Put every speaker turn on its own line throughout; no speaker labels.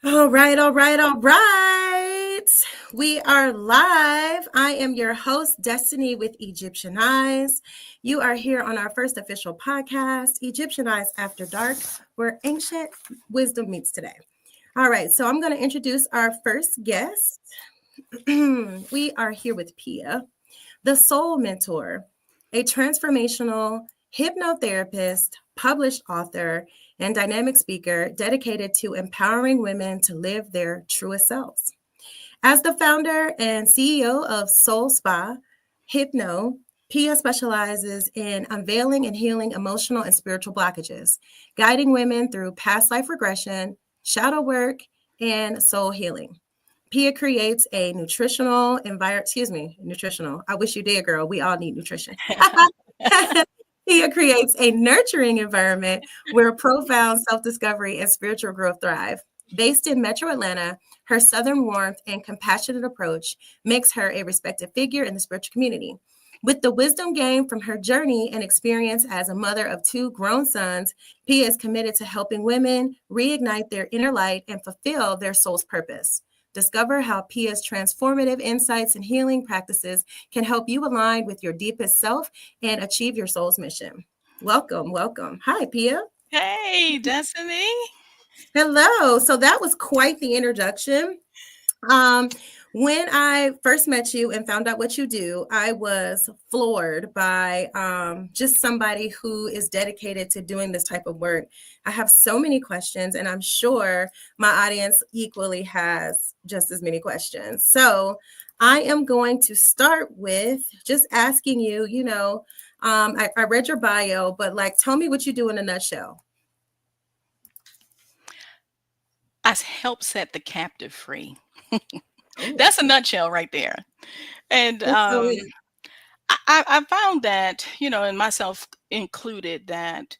All right, all right, all right. We are live. I am your host, Destiny with Egyptian Eyes. You are here on our first official podcast, Egyptian Eyes After Dark, where ancient wisdom meets today. All right, so I'm going to introduce our first guest. We are here with Pia, the Soul Mentor, a transformational hypnotherapist, published author, and dynamic speaker dedicated to empowering women to live their truest selves. As the founder and CEO of Soul Spa, Hypno, Pia specializes in unveiling and healing emotional and spiritual blockages, guiding women through past life regression, shadow work, and soul healing. Pia creates a nutritional. I wish you did, girl. We all need nutrition. Pia creates a nurturing environment where profound self discovery and spiritual growth thrive. Based in Metro Atlanta, her southern warmth and compassionate approach makes her a respected figure in the spiritual community. With the wisdom gained from her journey and experience as a mother of two grown sons, Pia is committed to helping women reignite their inner light and fulfill their soul's purpose. Discover how Pia's transformative insights and healing practices can help you align with your deepest self and achieve your soul's mission. Welcome, welcome. Hi, Pia.
Hey, Destiny.
Hello. So that was quite the introduction. Um, when I first met you and found out what you do, I was floored by just somebody who is dedicated to doing this type of work. I have so many questions, and I'm sure my audience equally has just as many questions. So I am going to start with just asking you, I read your bio, but like, tell me what you do in a nutshell.
I help set the captive free.
Oh,
That's a nutshell right there. And
that's so
I found that, and myself included, that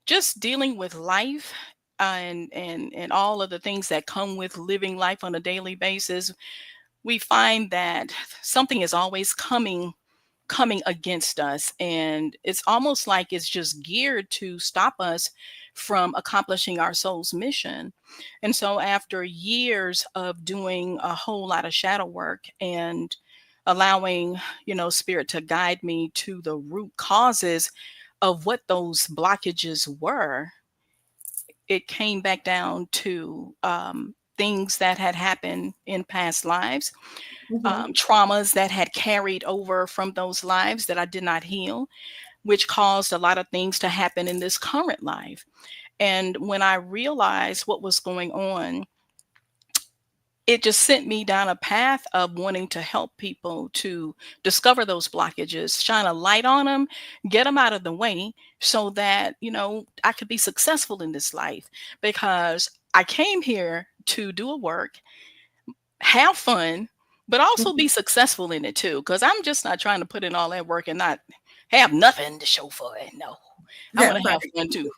just dealing with life and all of the things that come with living life on a daily basis, we find that something is always coming against us, and it's almost like it's just geared to stop us from accomplishing our soul's mission. And so after years of doing a whole lot of shadow work and allowing spirit to guide me to the root causes of what those blockages were, it came back down to things that had happened in past lives,
Mhm.
traumas that had carried over from those lives that I did not heal, which caused a lot of things to happen in this current life. And when I realized what was going on, it just sent me down a path of wanting to help people to discover those blockages, shine a light on them, get them out of the way so that, I could be successful in this life, because I came here to do a work, have fun, but also
Mhm.
be successful in it too. Because I'm just not trying to put in all that work and not have nothing to show for it. No, I
That
want to have
part.
fun too.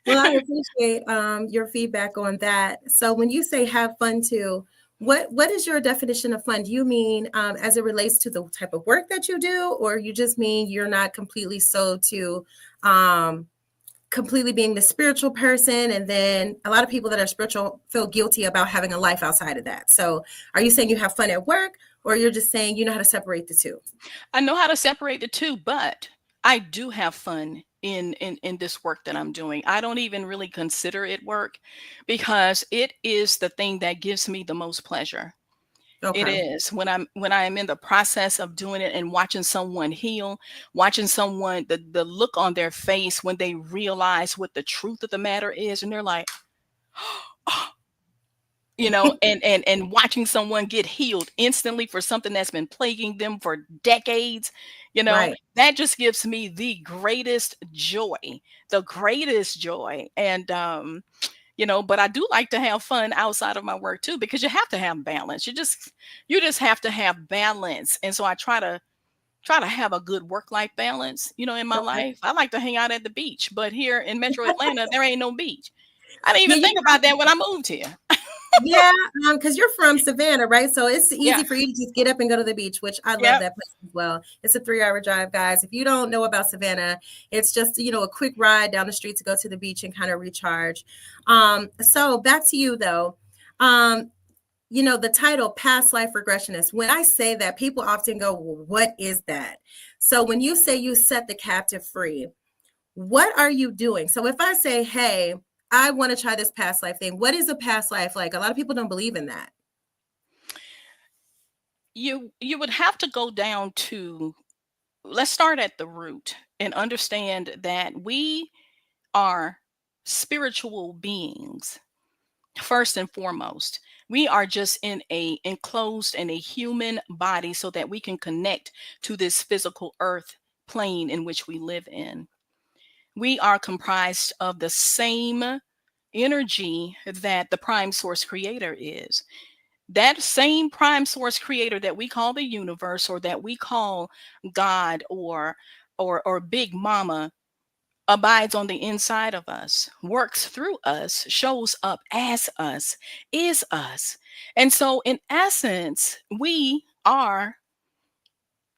Well, I appreciate your feedback on that. So when you say have fun too, what is your definition of fun? Do you mean as it relates to the type of work that you do, or you just mean you're not completely so to um, completely being the spiritual person, and then a lot of people that are spiritual feel guilty about having a life outside of that. So are you saying you have fun at work, or you're just saying you know how to separate the two?
I know how to separate the two, but I do have fun in this work that I'm doing. I don't even really consider it work, because it is the thing that gives me the most pleasure. It
Okay.
is when I am in the process of doing it and watching someone heal, watching someone, the look on their face when they realize what the truth of the matter is, and they're like, and watching someone get healed instantly for something that's been plaguing them for decades,
Right.
that just gives me the greatest joy. And but I do like to have fun outside of my work too, because you have to have balance. You just have to have balance. And so I try to have a good work life balance, in my
Okay.
life. I like to hang out at the beach, but here in Metro Atlanta there ain't no beach. I didn't
Yeah,
even
you
think about that when I moved here.
Yeah, because you're from Savannah, right? So it's
Yeah.
easy for you to just get up and go to the beach, which I love
Yep.
that place as well. It's a 3-hour drive, guys. If you don't know about Savannah, it's just, a quick ride down the street to go to the beach and kind of recharge. So back to you though. Um, the title past life regressionist. When I say that, people often go, well, what is that? So when you say you set the captive free, what are you doing? So if I say, hey, I want to try this past life thing, what is a past life like? A lot of people don't believe in that.
You would have to go down to, let's start at the root and understand that we are spiritual beings. First and foremost, we are just in a enclosed in a human body so that we can connect to this physical earth plane in which we live in. We are comprised of the same energy that the prime source creator is. That same prime source creator that we call the universe, or that we call God, or big mama, abides on the inside of us, works through us, shows up as us, is us. And so, in essence, we are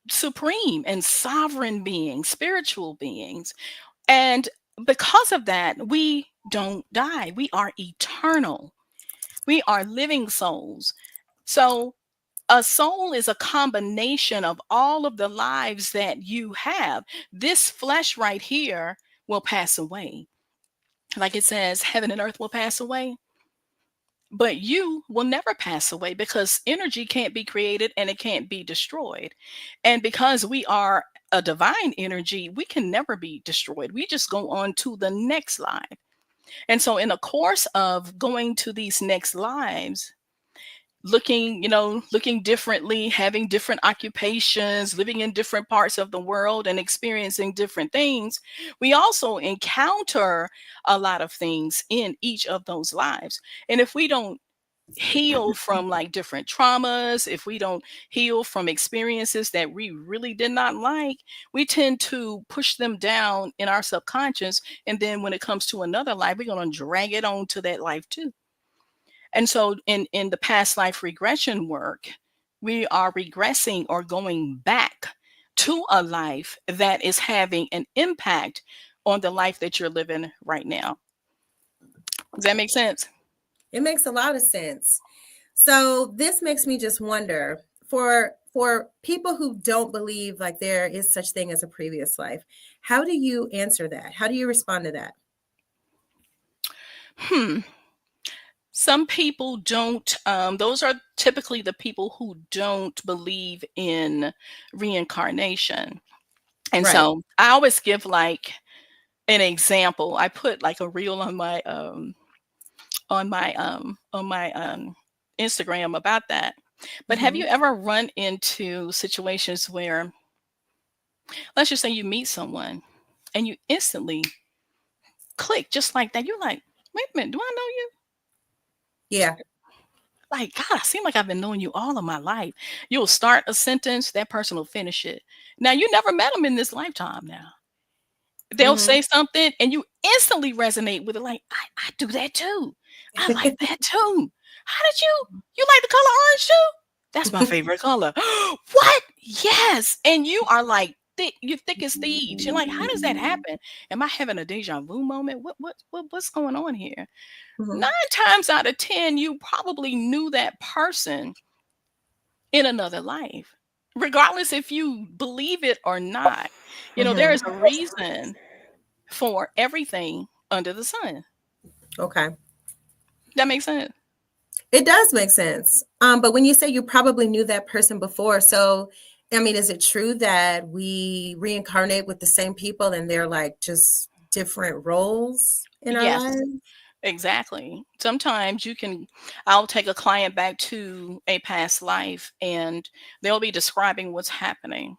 supreme and sovereign beings, spiritual beings. And because of that, we don't die. We are eternal. We are living souls. So, a soul is a combination of all of the lives that you have. This flesh right here will pass away. Like it says, heaven and earth will pass away, but you will never pass away, because energy can't be created and it can't be destroyed. And because we are a divine energy, we can never be destroyed. We just go on to the next life. And so, in the course of going to these next lives, looking differently, having different occupations, living in different parts of the world and experiencing different things, we also encounter a lot of things in each of those lives. And if we don't heal from like different traumas, if we don't heal from experiences that we really did not like, we tend to push them down in our subconscious. And then when it comes to another life, we're going to drag it on to that life too. And so, in the past life regression work, we are regressing or going back to a life that is having an impact on the life that you're living right now. Does that make sense?
It makes a lot of sense. So this makes me just wonder, for people who don't believe like there is such thing as a previous life, how do you answer that? How do you respond to that?
Hmm. Some people don't, those are typically the people who don't believe in reincarnation. And
Right.
so I always give like an example. I put like a reel on my Instagram about that. But have you
Mm-hmm.
ever run into situations where, let's just say you meet someone and you instantly click just like that? You're like, wait a minute, do I know you?
Yeah.
Like, God, I seem like I've been knowing you all of my life. You'll start a sentence, that person will finish it. Now, you never met them in this lifetime now. They'll
Mm-hmm.
say something and you instantly resonate with it. Like, I do that too. I like that too. How did you like the color orange too? That's my favorite color. What? Yes. And you are like you're thick as thieves. You're like, how does that happen? Am I having a deja vu moment? What's going on here?
Mm-hmm.
9 times out of 10, you probably knew that person in another life, regardless if you believe it or not. There is a
Mm-hmm.
reason for everything under the sun.
Okay.
That makes sense.
It does make sense. But when you say you probably knew that person before, so I mean, is it true that we reincarnate with the same people and they're like just different roles in our
Yes,
lives?
exactly. Sometimes I'll take a client back to a past life and they'll be describing what's happening.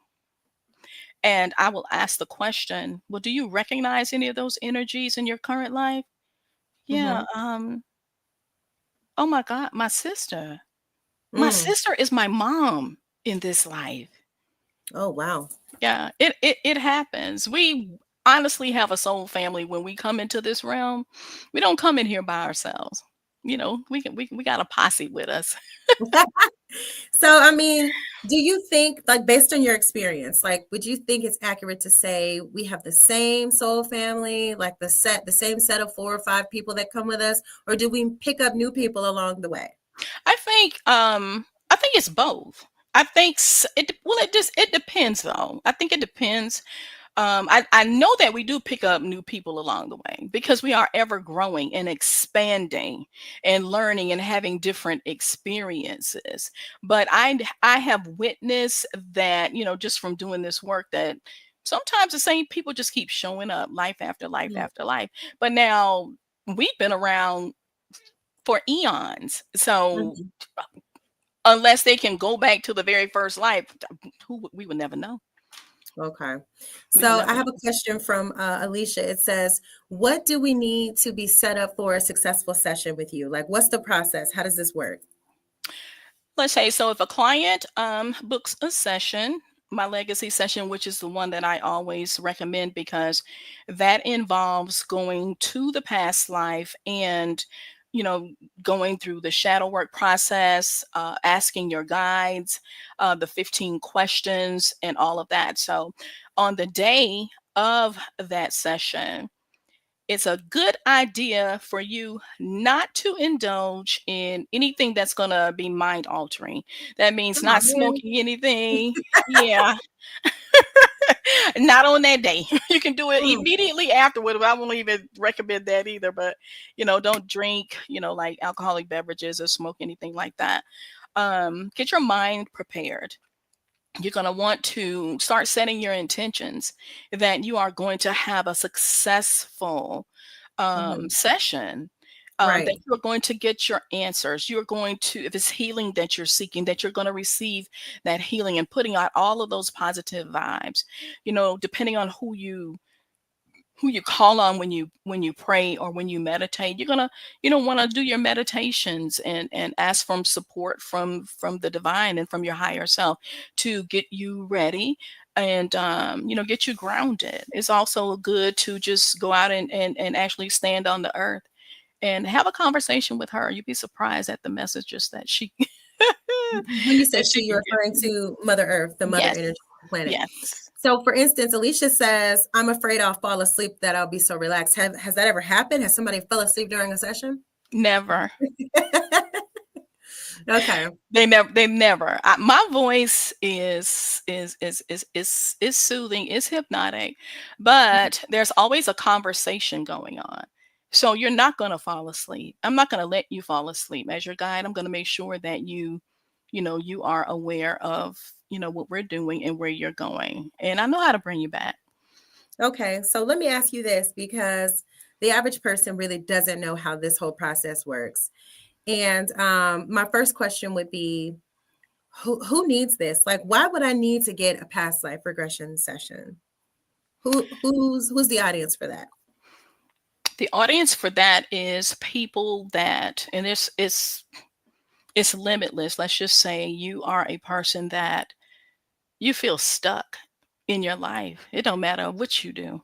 And I will ask the question, well, do you recognize any of those energies in your current life? Yeah.
Mm-hmm.
Oh my God, my sister. My
Mm.
sister is my mom in this life.
Oh, wow.
Yeah, it happens. We honestly have a soul family when we come into this realm. We don't come in here by ourselves. we got a posse with us.
So, I mean, do you think, like, based on your experience, like, would you think it's accurate to say we have the same soul family, like the same set of 4 or 5 people that come with us, or do we pick up new people along the way?
I think it's both. I think it depends though. I think it depends. I know that we do pick up new people along the way because we are ever growing and expanding and learning and having different experiences. But I have witnessed that, just from doing this work, that sometimes the same people just keep showing up life after life
Mm,
after life. But now we've been around for eons. So
mhm.
unless they can go back to the very first life, we would never know.
Okay.
We would
So I
never
have a
know.
question from Alicia. It says, what do we need to be set up for a successful session with you? Like, what's the process? How does this work?
Let's say, so if a client books a session, my legacy session, which is the one that I always recommend because that involves going to the past life and, you know, going through the shadow work process, asking your guides, the 15 questions, and all of that. So on the day of that session, it's a good idea for you not to indulge in anything that's going to be mind altering. That means
Oh,
not
man.
smoking anything. Yeah, not on that day. You can do it
Mm,
immediately afterward. But I won't even recommend that either. But, don't drink, like alcoholic beverages or smoke anything like that. Get your mind prepared. You're going to want to start setting your intentions that you are going to have a successful
mhm.
session, that
Right.
you're going to get your answers. You're going to, if it's healing that you're seeking, that you're going to receive that healing and putting out all of those positive vibes, depending on who you call on when you pray or when you meditate. You're gonna want to do your meditations and ask from support from the divine and from your higher self to get you ready and get you grounded. It's also good to just go out and actually stand on the earth and have a conversation with her. You'd be surprised at the messages that she
When you say
that
she,
she
you're
can
referring
get.
to Mother Earth, the mother
Yes,
energy of the planet.
yes.
So, for instance, Alicia says, I'm afraid I'll fall asleep, that I'll be so relaxed. Has that ever happened? Has somebody fell asleep during a session?
Never.
Okay.
They never. My voice is soothing, is hypnotic, but there's always a conversation going on. So you're not going to fall asleep. I'm not going to let you fall asleep. As your guide, I'm going to make sure that you are aware of, what we're doing and where you're going. And I know how to bring you back.
Okay. So, let me ask you this, because the average person really doesn't know how this whole process works. And my first question would be, who needs this? Like, why would I need to get a past life regression session? Who's the audience for that?
The audience for that is people that, and it's limitless. Let's just say you are a person that you feel stuck in your life. It don't matter what you do.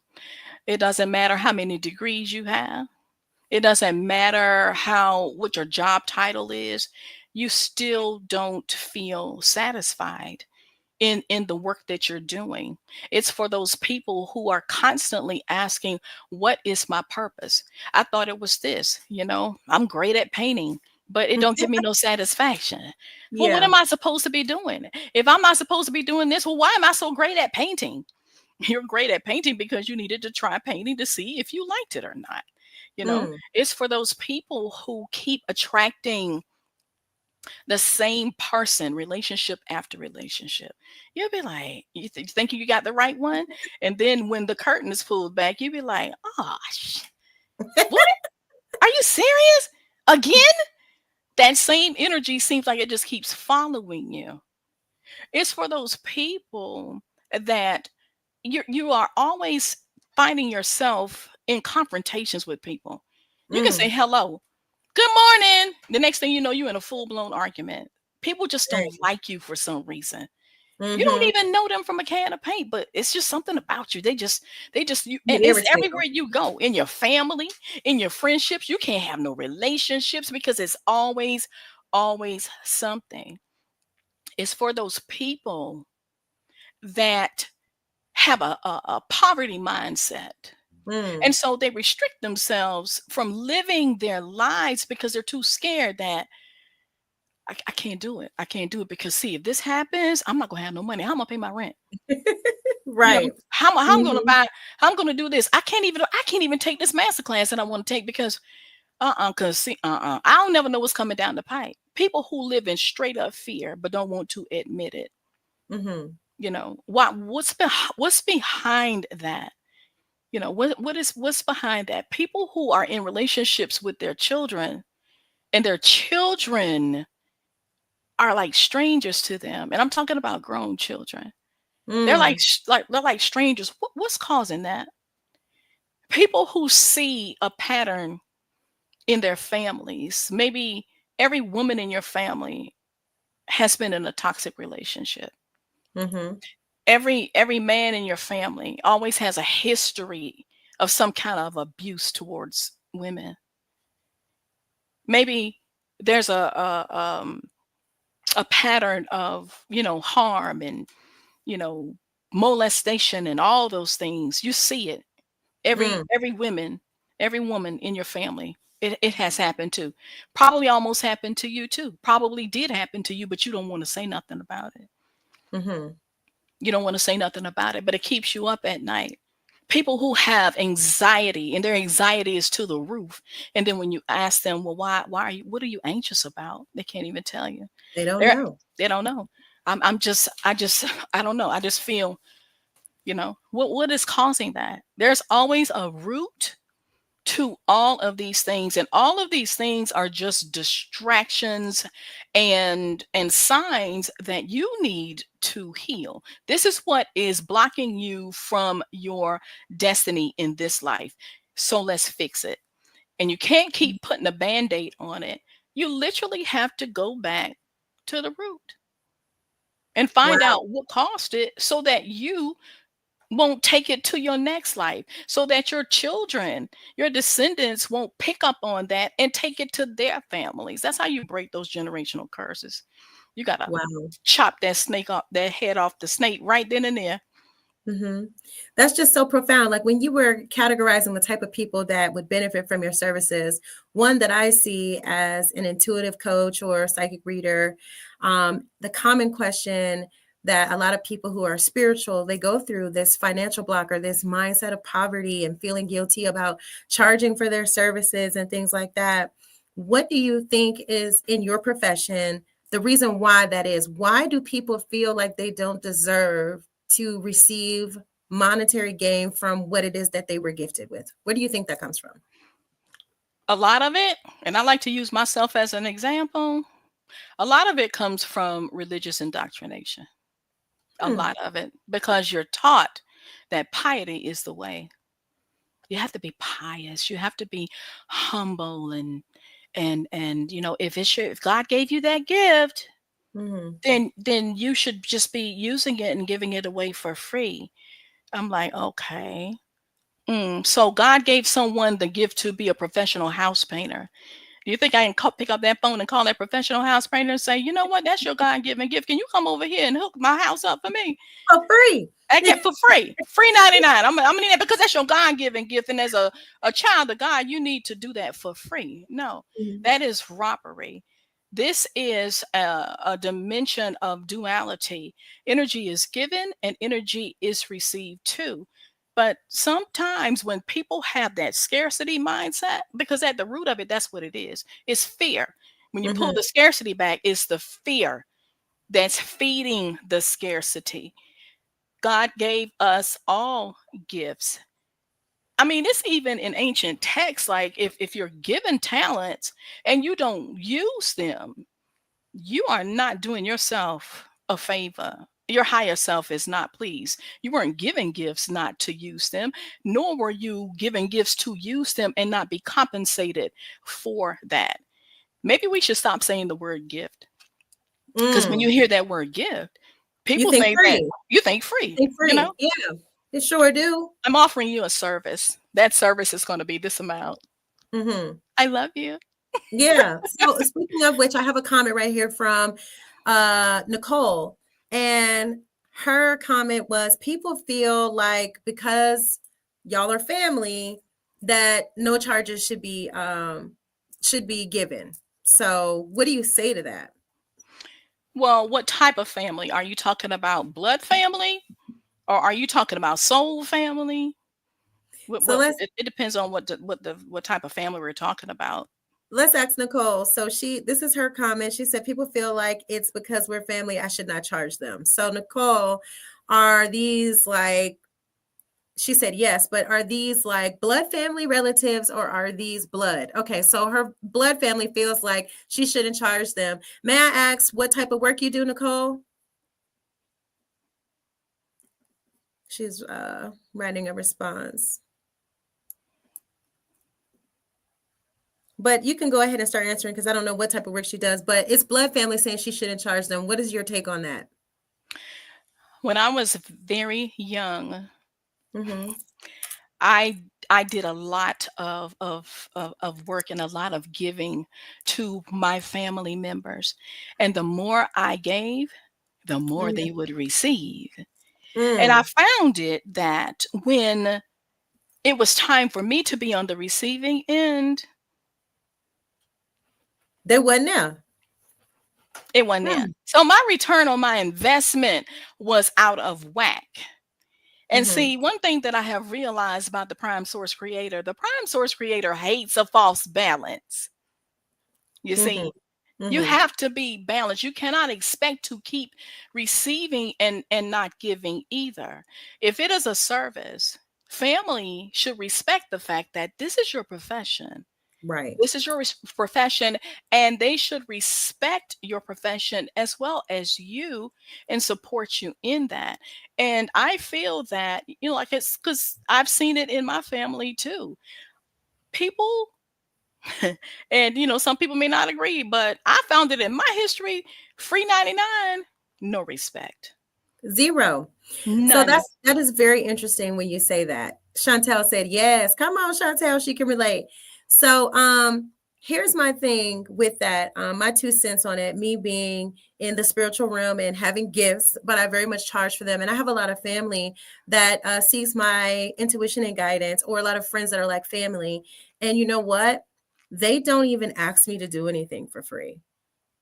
It doesn't matter how many degrees you have. It doesn't matter what your job title is. You still don't feel satisfied in the work that you're doing. It's for those people who are constantly asking, what is my purpose? I thought it was this, I'm great at painting, but it don't give me no satisfaction. Well, what
Yeah.
am I supposed to be doing? If I'm not supposed to be doing this, well, why am I so great at painting? You're great at painting because you needed to try painting to see if you liked it or not.
Mm.
It's for those people who keep attracting the same person, relationship after relationship. You'll be like, you think you got the right one? And then when the curtain is pulled back, you'll be like, oh, what? Are you serious? Again? That same energy seems like it just keeps following you. It's for those people that you are always finding yourself in confrontations with people. You can say
Mm.
hello, good morning. The next thing you know, you're in a full blown argument. People just don't
Right.
like you for some reason. You don't
Mm-hmm.
even know them from a can of paint, but it's just something about you. You,
You
and it's
irritate them.
everywhere you go, in your family, in your friendships. You can't have no relationships because it's always something. It's for those people that have a poverty mindset.
Mm.
And so they restrict themselves from living their lives because they're too scared that I can't do it. I can't do it because, see, if this happens, I'm not gonna have no money. How am I gonna pay my rent? You know,
Right.
how I'm gonna
Mm-hmm.
buy, how I'm gonna do this. I can't even take this master class that I want to take because because see, I'll never know what's coming down the pipe. People who live in straight up fear but don't want to admit it.
Mm-hmm.
What's behind that? What's behind that? People who are in relationships with their children, and their children are like strangers to them. And I'm talking about grown children. They're like
Mm.
they're like strangers. What's causing that? People who see a pattern in their families. Maybe every woman in your family has been in a toxic relationship.
Mm-hmm.
Every man in your family always has a history of some kind of abuse towards women. Maybe there's a pattern of, harm and, you know molestation and all those things. You see it.
Mm.
Every woman in your family, it has happened to. Probably almost happened to you too. Probably did happen to you, but you don't want to say nothing about it.
Mm-hmm.
You don't want to say nothing about it, but it keeps you up at night. People who have anxiety, and their anxiety is to the roof. And then when you ask them, well, why what are you anxious about? They can't even tell you.
They don't
They're,
know.
they don't know. I don't know. I just feel, what is causing that? There's always a root to all of these things, and all of these things are just distractions and signs that you need to heal. This is what is blocking you from your destiny in this life. So let's fix it. And you can't keep putting a band-aid on it. You literally have to go back to the root and find
Wow.
out what caused it, so that you won't take it to your next life, so that your children, your descendants won't pick up on that and take it to their families. That's how you break those generational curses. You got to
Wow.
chop that head off the snake right then and there.
Mm-hmm. That's just so profound. Like when you were categorizing the type of people that would benefit from your services, one that I see as an intuitive coach or psychic reader, the common question that a lot of people who are spiritual, they go through this financial block or this mindset of poverty and feeling guilty about charging for their services and things like that. What do you think is in your profession the reason why that is? Why do people feel like they don't deserve to receive monetary gain from what it is that they were gifted with? Where do you think that comes from?
A lot of it, and I like to use myself as an example, a lot of it comes from religious indoctrination. A
Hmm.
lot of it, because you're taught that piety is the way. You have to be pious. You have to be humble, and if God gave you that gift,
Hmm.
then you should just be using it and giving it away for free. I'm like, okay. So God gave someone the gift to be a professional house painter. Do you think I can pick up that phone and call that professional house painter and say, you know what, that's your God-given gift. Can you come over here and hook my house up for me?
For free.
I get for free 99. I'm gonna need that because that's your God-given gift. And as a child of God, you need to do that for free. No,
Mhm.
that is robbery. This is a dimension of duality. Energy is given and energy is received too. But sometimes when people have that scarcity mindset, because at the root of it, that's what it is. It's fear. When you pull
Mhm.
the scarcity back, it's the fear that's feeding the scarcity. God gave us all gifts. I mean, it's even in ancient texts, like if you're given talents and you don't use them, you are not doing yourself a favor. Your higher self is not pleased. You weren't given gifts not to use them, nor were you given gifts to use them and not be compensated for that. Maybe we should stop saying the word gift, because when
Mm.
you hear that word gift,
You
People
think
think that
free.
you think free,
Think
you know?
free. Yeah, it sure do.
I'm offering you a service. That service is gonna be this amount.
Hmm.
I love you.
Yeah. So speaking of which, I have a comment right here from Nicole. And her comment was people feel like because y'all are family, that no charges should be given. So what do you say to that?
Well, what type of family? Are you talking about blood family? Or are you talking about soul family?
So
It depends on what type of family we're talking about.
let's ask Nicole. So this is her comment. She said people feel like it's because we're family, I should not charge them. So Nicole, are these like, she said yes, but are these like blood family relatives or are these blood? Okay, so her blood family feels like she shouldn't charge them. May I ask what type of work you do, Nicole? She's writing a response. But you can go ahead and start answering because I don't know what type of work she does, but it's blood family saying she shouldn't charge them. What is your take on that?
When I was very young,
Mm-hmm.
I did a lot of work and a lot of giving to my family members. And the more I gave, the more they would receive. And I
Mm.
found it that when it was time for me to be on the receiving end,
They wasn't there.
it wasn't there.
Mm.
So my return on my investment was out of whack. And
Mm-hmm.
see, one thing that I have realized about the prime source creator hates a false balance. You
Mm-hmm.
see, you
Mm-hmm.
have to be balanced. You cannot expect to keep receiving and not giving either. If it is a service, family should respect the fact that this is your profession.
Right.
This is your profession, and they should respect your profession as well as you and support you in that. And I feel that, like it's because I've seen it in my family too. People, and some people may not agree, but I found it in my history free 99, no respect.
Zero. So
None.
that is very interesting when you say that. Chantel said, yes. Come on, Chantel, she can relate. So here's my thing with that. My 2 cents on it, me being in the spiritual realm and having gifts, but I very much charge for them. And I have a lot of family that sees my intuition and guidance, or a lot of friends that are like family. And you know what? They don't even ask me to do anything for free.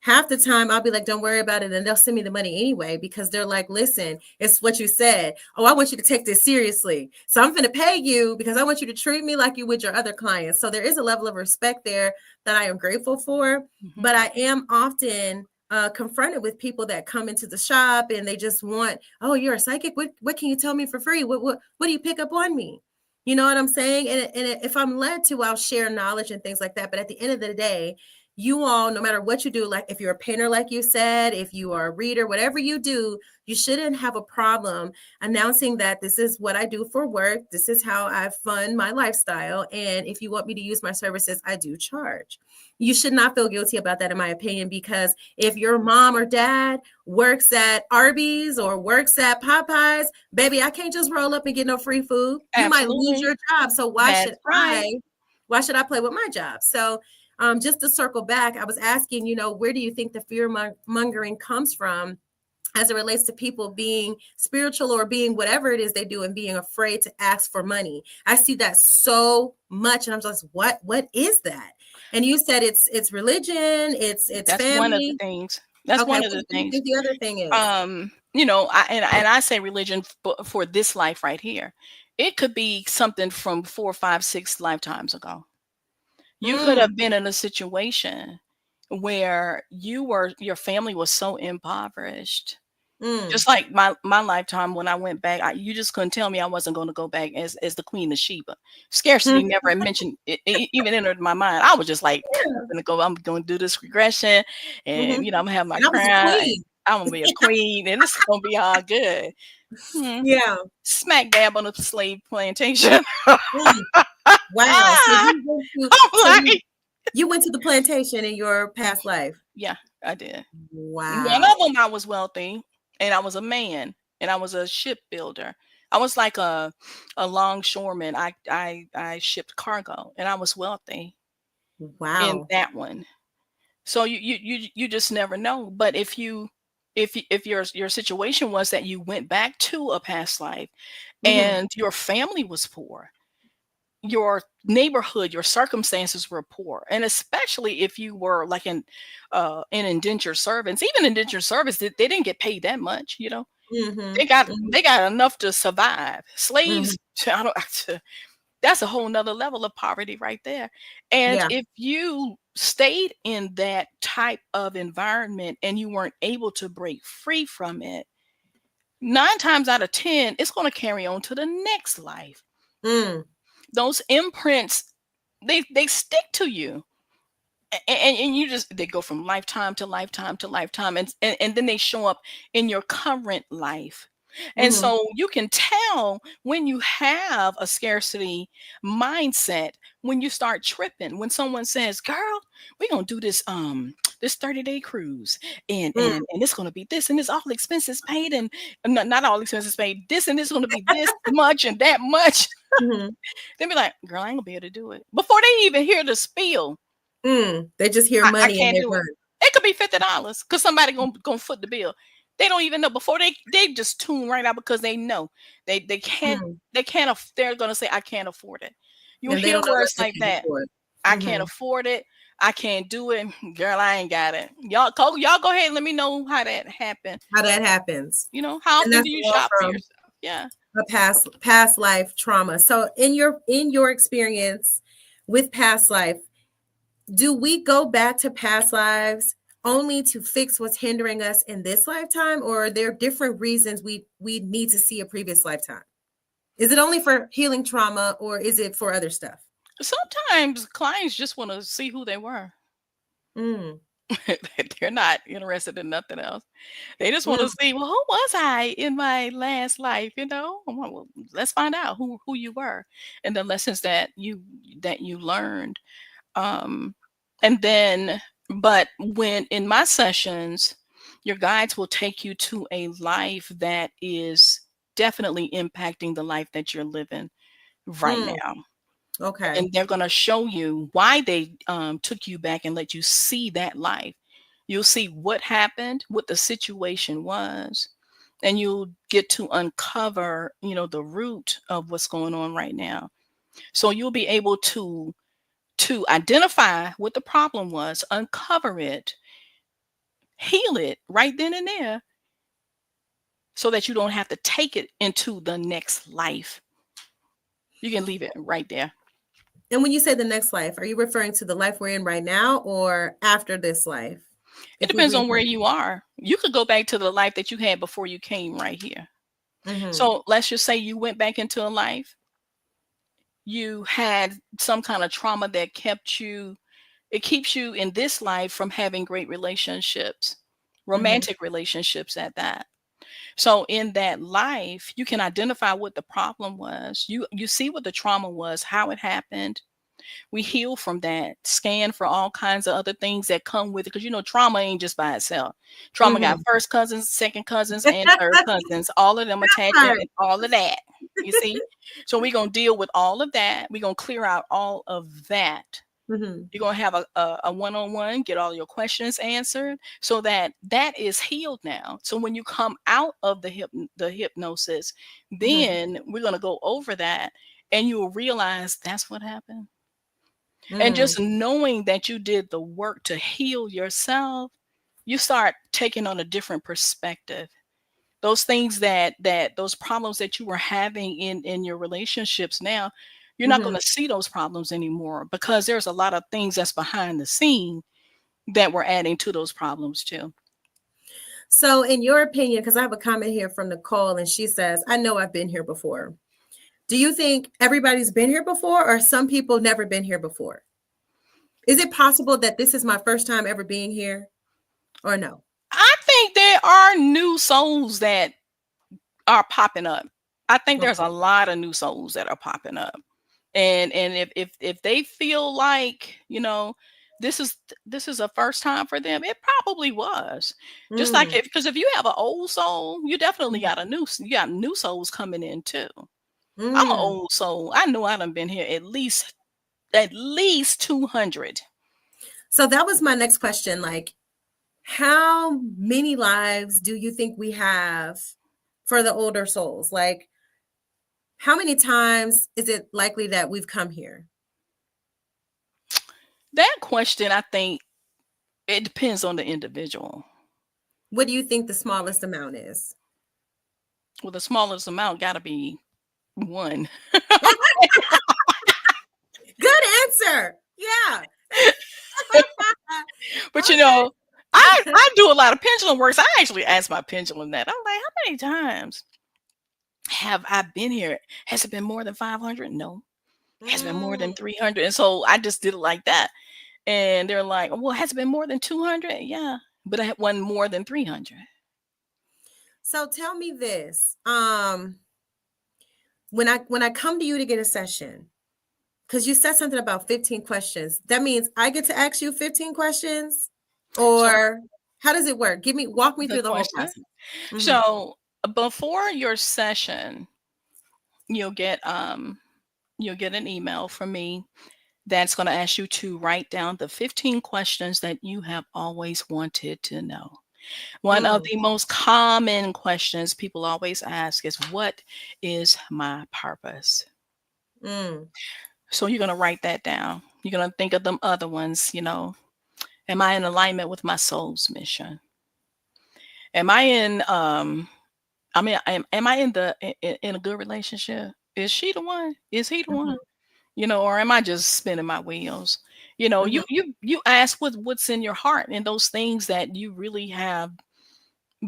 Half the time I'll be like, don't worry about it. And they'll send me the money anyway, because they're like, listen, it's what you said. Oh, I want you to take this seriously. So I'm going to pay you because I want you to treat me like you would your other clients. So there is a level of respect there that I am grateful for.
Mhm.
But I am often confronted with people that come into the shop and they just want, oh, you're a psychic. What can you tell me for free? What do you pick up on me? You know what I'm saying? And if I'm led to, I'll share knowledge and things like that. But at the end of the day, you all, no matter what you do, like if you're a painter, like you said, if you are a reader, whatever you do, you shouldn't have a problem announcing that this is what I do for work. This is how I fund my lifestyle. And if you want me to use my services, I do charge. You should not feel guilty about that, in my opinion, because if your mom or dad works at Arby's or works at Popeyes, baby, I can't just roll up and get no free food. You might lose
Absolutely.
your job. So
That's right.
why should I play with my job? So just to circle back, I was asking, where do you think the fear mongering comes from as it relates to people being spiritual or being whatever it is they do and being afraid to ask for money? I see that so much, and I'm just, what is that? And you said it's religion, it's
That's one of the
family.
things. That's
Okay,
one of
what
the
do you
things.
think the other thing is?
I say religion for this life right here. It could be something from 4, 5, 6 lifetimes ago. You could
Mm,
have been in a situation where your family was so impoverished.
mm.
Just like my lifetime when I went back, you just couldn't tell me I wasn't going to go back as the Queen of Sheba. Scarcity never mentioned it even entered my mind. I was just like,
Yeah.
I'm gonna do this regression,
Mm-hmm.
and I'm gonna have my
And I was a
crown, and
queen.
I'm gonna be a queen, and it's gonna be all good. Hmm.
Yeah.
Smack dab on the slave plantation.
Mm. Wow. So
Ah,
you went to
I'm
so
like,
you went to the plantation in your
mm,
past life.
yeah, I did. One
Wow.
of them I was wealthy. and I was a man, and I was a shipbuilder. I was like a longshoreman. I shipped cargo, and I was wealthy in
Wow.
that one. So you just never know. But if your situation was that you went back to a past life
Mm-hmm.
and your family was poor, your neighborhood, your circumstances were poor, and especially if you were like in indentured servants, even indentured servants, they didn't get paid that much.
Mm-hmm.
They got enough to survive.
Mm-hmm.
Slaves, I don't, that's a whole nother level of poverty right there. And
Yeah.
if you stayed in that type of environment and you weren't able to break free from it, 9 times out of 10, it's going to carry on to the next life.
Mm.
Those imprints, they stick to you. And you just, they go from lifetime to lifetime to lifetime, and then they show up in your current life. And
Mm-hmm.
so you can tell when you have a scarcity mindset, when you start tripping, when someone says, girl, we're gonna do this 30-day cruise, and
Mm.
it's gonna be this, and this all expenses paid, and not all expenses paid, this and this is gonna be this much and that much.
Mm-hmm.
Then be like, girl, I ain't gonna be able to do it. Before they even hear the spiel,
Mm. They just hear
I
money and
can't
they
do it.
run.
It could be $50 because somebody gonna foot the bill. They don't even know before they just tune right out because they know they can't
Mm.
they're gonna say I can't afford it. You
And they
hear
don't know what
words
they
like
can
that.
afford.
I can't
Mm-hmm.
afford it. I can't do it. Girl, I ain't got it. Y'all go ahead and let me know how that happened.
How that happens.
How
And
often
that's
do you
all
shop for
from
yourself? Yeah.
a past life trauma. So in your experience with past life, do we go back to past lives only to fix what's hindering us in this lifetime, or are there different reasons we need to see a previous lifetime? Is it only for healing trauma, or is it for other stuff?
Sometimes clients just want to see who they were.
Mm,
They're not interested in nothing else. They just want
mm,
to see, well, who was I in my last life? Well, let's find out who you were and the lessons that you learned. Um, and then, but when in my sessions, your guides will take you to a life that is definitely impacting the life that you're living right
mm.
now,
Okay.
and they're going to show you why they took you back and let you see that life. You'll see what happened, what the situation was, and you'll get to uncover, the root of what's going on right now. So you'll be able to identify what the problem was, uncover it, heal it right then and there, so that you don't have to take it into the next life. You can leave it right there.
And when you say the next life, are you referring to the life we're in right now or after this life?
It
If we
depends on where
reincarnate.
you are. You could go back to the life that you had before you came right here.
Mm-hmm.
So let's just say you went back into a life, you had some kind of trauma that it keeps you in this life from having great relationships,
Mm-hmm.
romantic relationships at that. So in that life, you can identify what the problem was. You see what the trauma was, how it happened. We heal from that, scan for all kinds of other things that come with it. Because trauma ain't just by itself. Trauma got
Mm-hmm.
first cousins, second cousins, and third cousins, all of them attached
Right.
and all of that. You see? So we're gonna deal with all of that. We're gonna clear out all of that.
Mm-hmm.
You're gonna have a one-on-one, get all your questions answered, so that is healed now. So when you come out of the hypnosis,
Mm-hmm.
then we're gonna go over that, and you'll realize that's what happened. And
Mm.
just knowing that you did the work to heal yourself, you start taking on a different perspective. Those things those problems that you were having in your relationships now, you're not
Mm-hmm.
going to see those problems anymore because there's a lot of things that's behind the scene that we're adding to those problems too.
So, in your opinion, because I have a comment here from Nicole, and she says, I know I've been here before. Do you think everybody's been here before, or some people never been here before? Is it possible that this is my first time ever being here, or no?
I think there are new souls that are popping up. I think there's
Okay.
a lot of new souls that are popping up. And if they feel like, this is a first time for them. It probably was. Just like,
Mm,
because if you have an old soul, you definitely
mm,
got you got new souls coming in too. I'm an
mm.
old soul. I know I done been here at least 200.
So that was my next question. Like, how many lives do you think we have for the older souls? Like, how many times is it likely that we've come here?
That question, I think it depends on the individual.
What do you think the smallest amount is?
Well, the smallest amount got to be one.
Good answer. Yeah.
But
Okay.
I do a lot of pendulum works. I actually asked my pendulum that. I'm like, how many times have I been here? Has it been more than 500? No. Has it been more than
Mm.
300? And so I just did it like that. And they're like, well, has it been more than 200? Yeah. But I had one more than 300.
So tell me this. When I come to you to get a session, because you said something about 15 questions, that means I get to ask you 15 questions,
So
or how does it work? Walk me
the
through the whole
question.
process. Hmm.
So before your session, you'll get um you'll get an email from me that's going to ask you to write down the 15 questions that you have always wanted to know. One of
Mm,
the most common questions people always ask is, what is my purpose?
mm,
So you're going to write that down. You're going to think of them other ones, am I in alignment with my soul's mission? Am I in am I in in a good relationship? Is she the one? Is he the one?
mhm,
Or am I just spinning my wheels? You know,
mhm,
you ask what's in your heart, and those things that you really have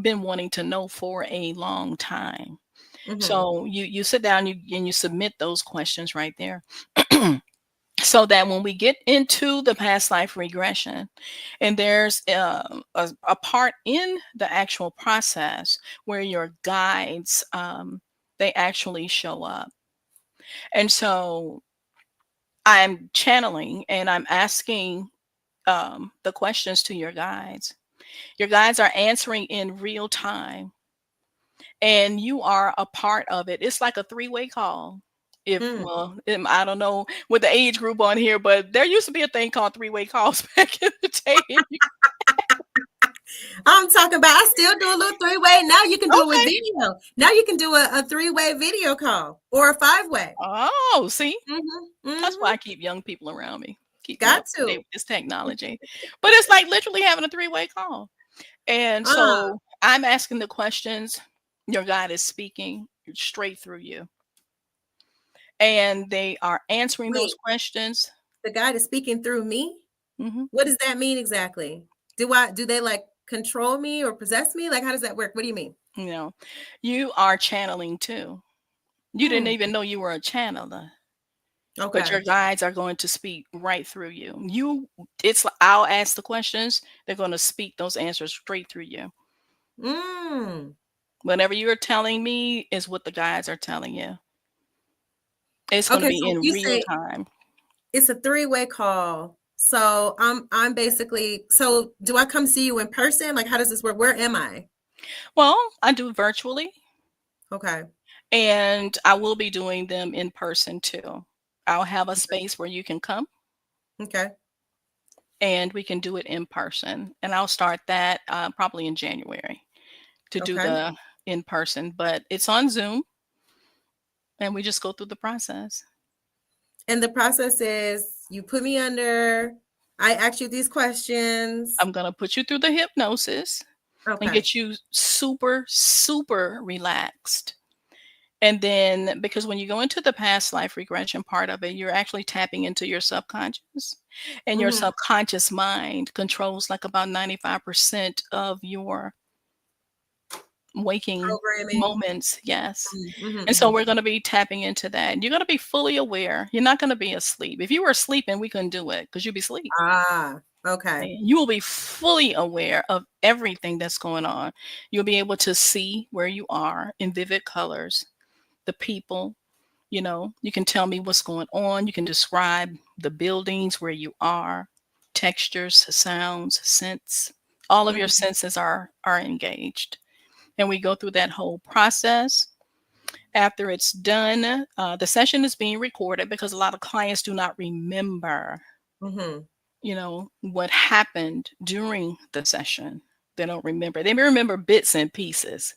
been wanting to know for a long time.
mhm,
So you sit down, and you submit those questions right there. So that when we get into the past life regression, and there's a part in the actual process where your guides, they actually show up. And so I'm channeling and I'm asking the questions to your guides. Your guides are answering in real time, and you are a part of it. It's like a three-way call.
mm.
I don't know with the age group on here, but there used to be a thing called three-way calls back in the day.
I'm talking about, I still do a little three-way. Now you can do it with
Okay.
video. Now you can do a three-way video call or a five-way.
Oh, see,
Mm-hmm,
that's why
mm-hmm.
I keep young people around me, keep me
Got
up to date
to.
with this technology. But it's like literally having a three-way call. And
Ah,
so I'm asking the questions. Your guide is speaking straight through you, and they are answering those
wait,
questions.
the guy is speaking through me?
Mhm.
What does that mean exactly? Do they like control me or possess me? Like, how does that work? What do you mean?
You know, you are channeling too. You didn't
Hmm.
even know you were a channeler, but
Okay.
your guides are going to speak right through you. I'll ask the questions, they're going to speak those answers straight through you.
Mm.
Whatever you're telling me is what the guides are telling you. It's going to
Okay,
be
so
in
you
real
say
time.
it's a three-way call. So I'm basically, so do I come see you in person? Like, how does this work? Where am I?
Well, I do virtually,
Okay.
and I will be doing them in person too. I'll have a space where you can come,
Okay.
and we can do it in person. And I'll start that probably in January to do
Okay.
the in person, but it's on Zoom, and we just go through the process.
And the process is you put me under, I ask you these questions.
I'm going to put you through the hypnosis and
Okay.
get you super, super relaxed. And then, because when you go into the past life regression part of it, you're actually tapping into your subconscious, and your
Mm-hmm.
subconscious mind controls like about 95% of your waking
Programming.
moments. Yes.
Mm-hmm.
And so
Hmm.
we're going to be tapping into that. You're going to be fully aware. You're not going to be asleep. If you were sleeping, we couldn't do it because you'd be asleep.
Ah, okay.
And you will be fully aware of everything that's going on. You'll be able to see where you are in vivid colors, the people. You can tell me what's going on. You can describe the buildings where you are, textures, sounds, scents. All of your
Mhm.
senses are engaged. And we go through that whole process. After it's done, the session is being recorded because a lot of clients do not remember,
Mhm.
what happened during the session. They don't remember. They may remember bits and pieces.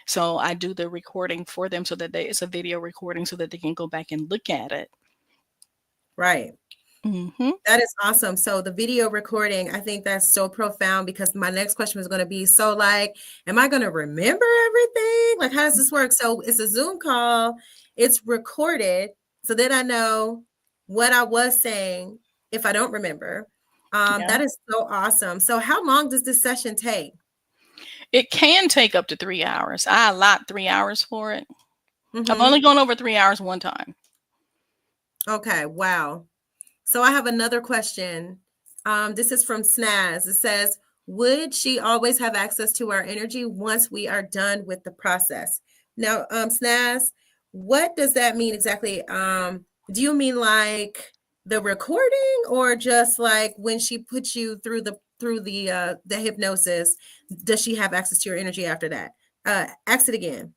So I do the recording for them so that it's a video recording so that they can go back and look at it.
Right.
Hmm.
That is awesome. So the video recording, I think that's so profound because my next question was going to be, so like, am I going to remember everything? Like, how does this work? So it's a Zoom call, it's recorded. So then I know what I was saying if I don't remember.
Yeah.
That is so awesome. So how long does this session take?
It can take up to 3 hours. I allot 3 hours for it. I've
Mm-hmm.
only gone over 3 hours one time.
Okay. Wow. So I have another question. This is from Snaz. It says, would she always have access to our energy once we are done with the process? Now, Snaz, what does that mean exactly? Do you mean like the recording or just like when she puts you through the hypnosis, does she have access to your energy after that? Ask it again.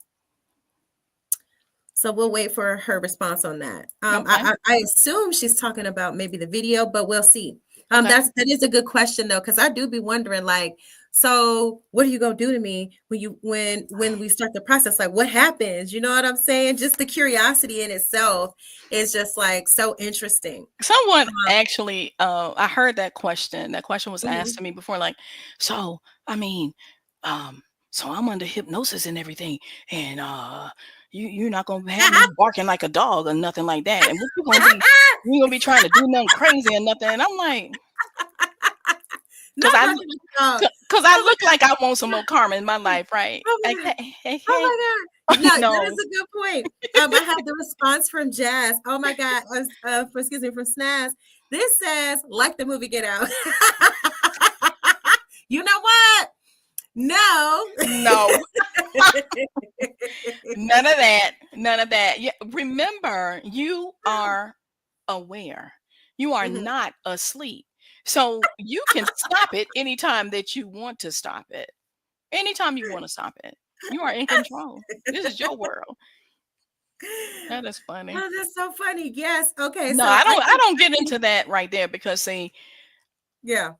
So we'll wait for her response on that.
Okay.
I assume she's talking about maybe the video, but we'll see.
Okay.
That is a good question though, because I do be wondering, like, so what are you gonna do to me when we start the process? Like, what happens? You know what I'm saying? Just the curiosity in itself is just like so interesting.
Someone actually, I heard that question. That question was asked
Mhm.
to me before, like, so, I mean, um, so I'm under hypnosis and everything, and you're not gonna have me barking like a dog or nothing like that. And what you gonna be trying to do nothing crazy or nothing. And I'm like, because
Not
I
barking like a dog.
because I
Oh my
look like I want some more karma in my life, right?
Oh my God.
Okay,
Oh
okay.
my God. No, that
No,
is a good point. I have the response from Jazz. Oh my God. Excuse me, from Snaz. This says, like the movie Get Out. You know what? No.
no, none of that. None of that. Yeah, remember, you are aware. You are
Mhm.
not asleep. So you can stop it anytime that you want to stop it. Anytime you want to stop it. You are in control. This is your world. That is funny.
Oh, that's so funny. Yes. Okay.
No,
So
I don't get into that right there because see,
yeah.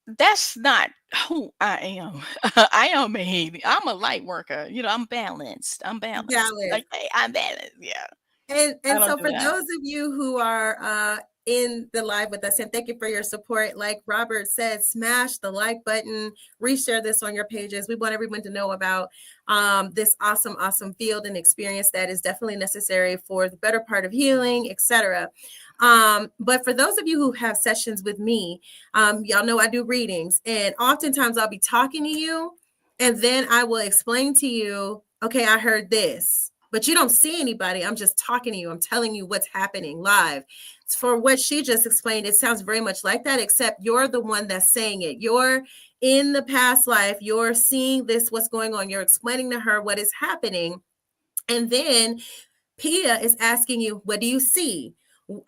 that's not who I am. I'm a light worker. I'm balanced. I'm balanced.
Dallas.
Like, hey, I'm balanced. Yeah. I
And
don't
so
do
for
that.
those of you who are in the live with us, and thank you for your support. Like Robert said, smash the like button, reshare this on your pages. We want everyone to know about this awesome field and experience that is definitely necessary for the better part of healing, etc. But for those of you who have sessions with me, y'all know I do readings, and oftentimes I'll be talking to you, and then I will explain to you, okay, I heard this, but you don't see anybody. I'm just talking to you. I'm telling you what's happening live. For what she just explained, it sounds very much like that, except you're the one that's saying it. You're in the past life. You're seeing this, what's going on. You're explaining to her what is happening. And then Pia is asking you, what do you see?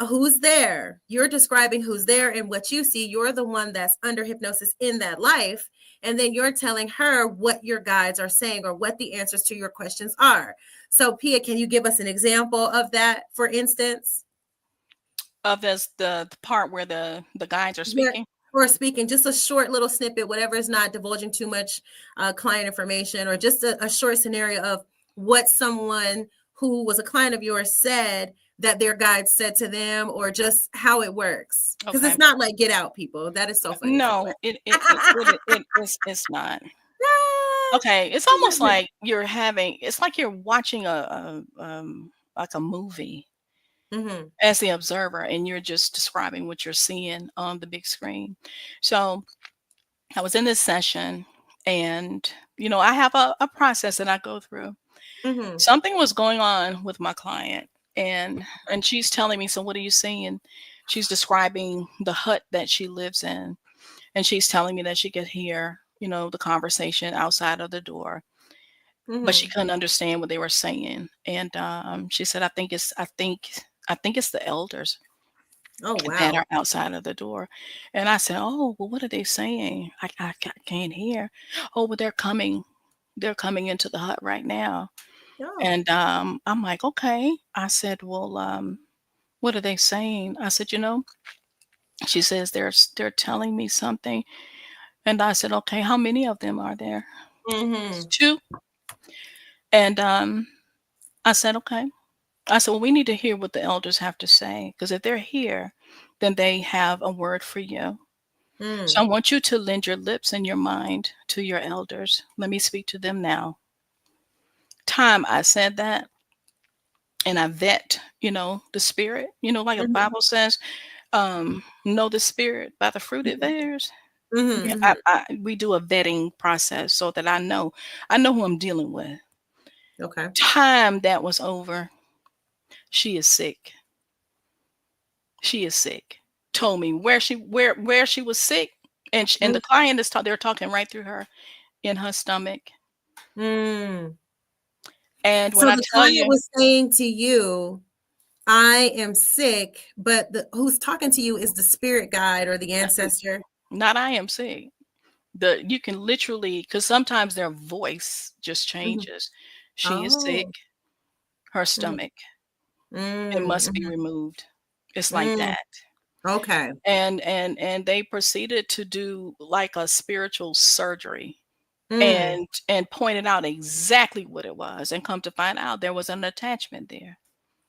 Who's there? You're describing who's there and what you see. You're the one that's under hypnosis in that life. And then you're telling her what your guides are saying or what the answers to your questions are. So, Pia, can you give us an example of that, for instance?
Of this the part where the guides are
Yeah,
speaking.
or speaking, just a short little snippet, whatever is not divulging too much client information, or just a short scenario of what someone who was a client of yours said that their guide said to them, or just how it works. Because
Okay.
it's not like Get Out, people. That is so funny. So go
No, it's not.
ahead.
Okay, it's almost like it's like you're watching like a movie
Mm-hmm.
as the observer, and you're just describing what you're seeing on the big screen. So I was in this session, and I have a process that I go through.
Mm-hmm.
Something was going on with my client, and she's telling me, so what are you seeing? She's describing the hut that she lives in, and she's telling me that she could hear the conversation outside of the door, but she
Mm-hmm.
couldn't understand what they were saying. And she said, I think it's the elders.
Oh,
that
wow.
are outside of the door. And I said, "Oh, well, what are they saying? I can't hear." "Oh, well, they're coming. They're coming into the hut right now."
Oh.
And I'm like, "Okay." I said, "Well, what are they saying?" I said, she says, they're telling me something." And I said, "Okay, how many of them are there?" "It's
Mm-hmm.
two." And I said, "Okay." I said, "Well, we need to hear what the elders have to say, because if they're here, then they have a word for you. So
Mm.
I want you to lend your lips and your mind to your elders. Let me speak to them now." Time I said that, and I vet, the spirit, like the
Mm-hmm.
Bible says, know the spirit by the fruit it bears. Yeah,
Mm-hmm.
we do a vetting process so that I know who I'm dealing with.
Okay.
Time that was over, she is sick. She is sick. Told me where she was sick, and the client is they're talking right through her, in her stomach.
Mm.
And
So
when I
the
tell
client
you,
was saying to you, I am sick, but who's talking to you is the spirit guide or the ancestor.
not I am sick. You can literally, because sometimes their voice just
Mhm.
changes. She is sick.
Oh.
Her
Mm,
stomach, it
mm,
must be
mhm,
removed. It's like
mm.
that.
Okay.
And they proceeded to do like a spiritual surgery,
Mm,
and pointed out exactly what it was, and come to find out there was an attachment there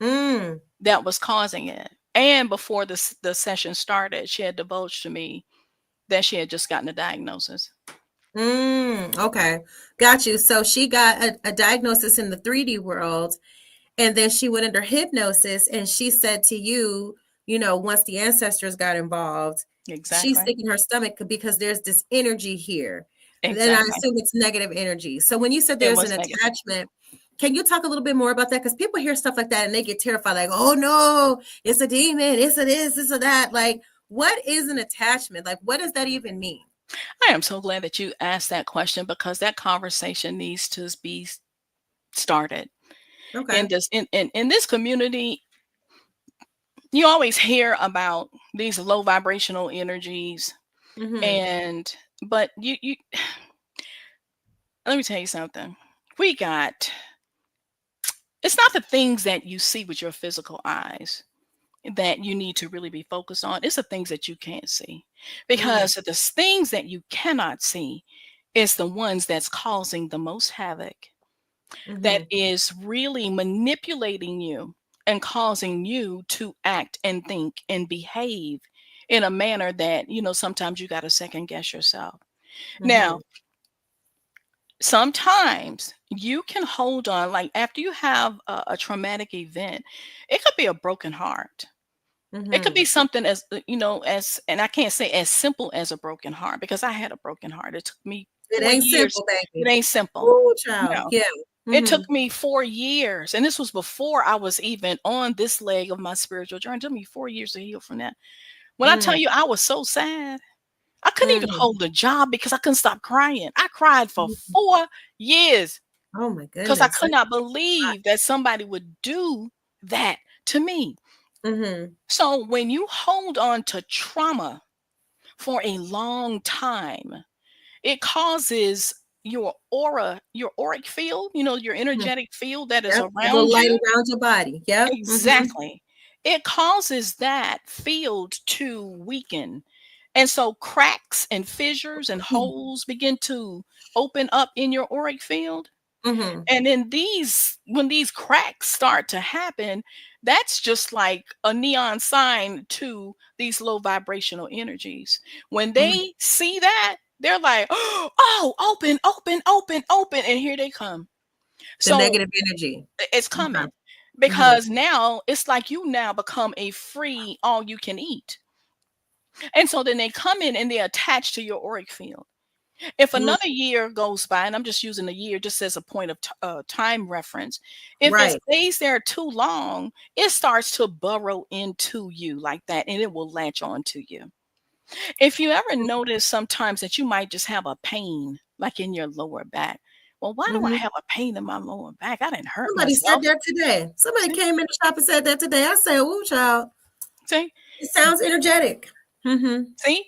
mm,
that was causing it. And before the session started, she had divulged to me that she had just gotten a diagnosis.
okay. Got you. So she got a diagnosis in the 3D world, and then she went under hypnosis, and she said to you, once the ancestors got involved, she's
Exactly.
sick in her stomach because there's this energy here. And then I
Exactly.
assume it's negative energy. So when you said
It
there's
was
an
negative.
attachment, can you talk a little bit more about that? Because people hear stuff like that and they get terrified, like, oh no, it's a demon, it's a this, it's a that. Like, what is an attachment? Like, what does that even mean?
I am so glad that you asked that question, because that conversation needs to be started
Okay.
in this community. You always hear about these low vibrational energies,
Mm-hmm.
and but you let me tell you something. We got It's not the things that you see with your physical eyes that you need to really be focused on. It's the things that you can't see.
Mm,
Because the things that you cannot see is the ones that's causing the most havoc, that
mm-hmm.
is really manipulating you and causing you to act and think and behave in a manner that, sometimes you got to second guess yourself.
Mm-hmm.
Now, sometimes you can hold on, like after you have a traumatic event, it could be a broken heart. It could
Mm-hmm.
be something and I can't say as simple as a broken heart, because I had a broken heart. It took me
It
four
ain't
years.
simple,
It
baby.
ain't simple.
Oh, child.
No.
Yeah.
It took
Mm-hmm.
me 4 years. And this was before I was even on this leg of my spiritual journey. It took me 4 years to heal from that. When I tell
Mm,
you I was so sad, I couldn't even
mm,
hold a job because I couldn't stop crying. I cried for
mm.
4 years
Oh my
because I
goodness.
could not believe that somebody would do that to me.
Mm-hmm.
So when you hold on to trauma for a long time, it causes your auric field, your energetic field that is
Yep. The little
around
light
you.
around your body. Yep. Mm-hmm.
Exactly. It causes that field to weaken. And so cracks and fissures and holes begin to open up in your auric field.
Mm-hmm.
And then when these cracks start to happen, that's just like a neon sign to these low vibrational energies. When
Hmm.
they see that, they're like, oh, open, open, open, open. And here they come.
The
So
negative energy.
it's
Okay.
coming,
Mm-hmm.
because now it's like you now become a free all you can eat. And so then they come in and they attach to your auric field. If
Mm,
another year goes by, and I'm just using a year just as a point of time reference, if it
right.
stays there too long, it starts to burrow into you like that, and it will latch on to you. If you ever notice sometimes that you might just have a pain like in your lower back, well, why do I
Mm-hmm.
have a pain in my lower back? I didn't hurt
Somebody said
myself.
that today. Somebody
See,
came in the shop and said that today. I said, "Ooh, child."
see?
It sounds energetic. Mm-hmm.
See,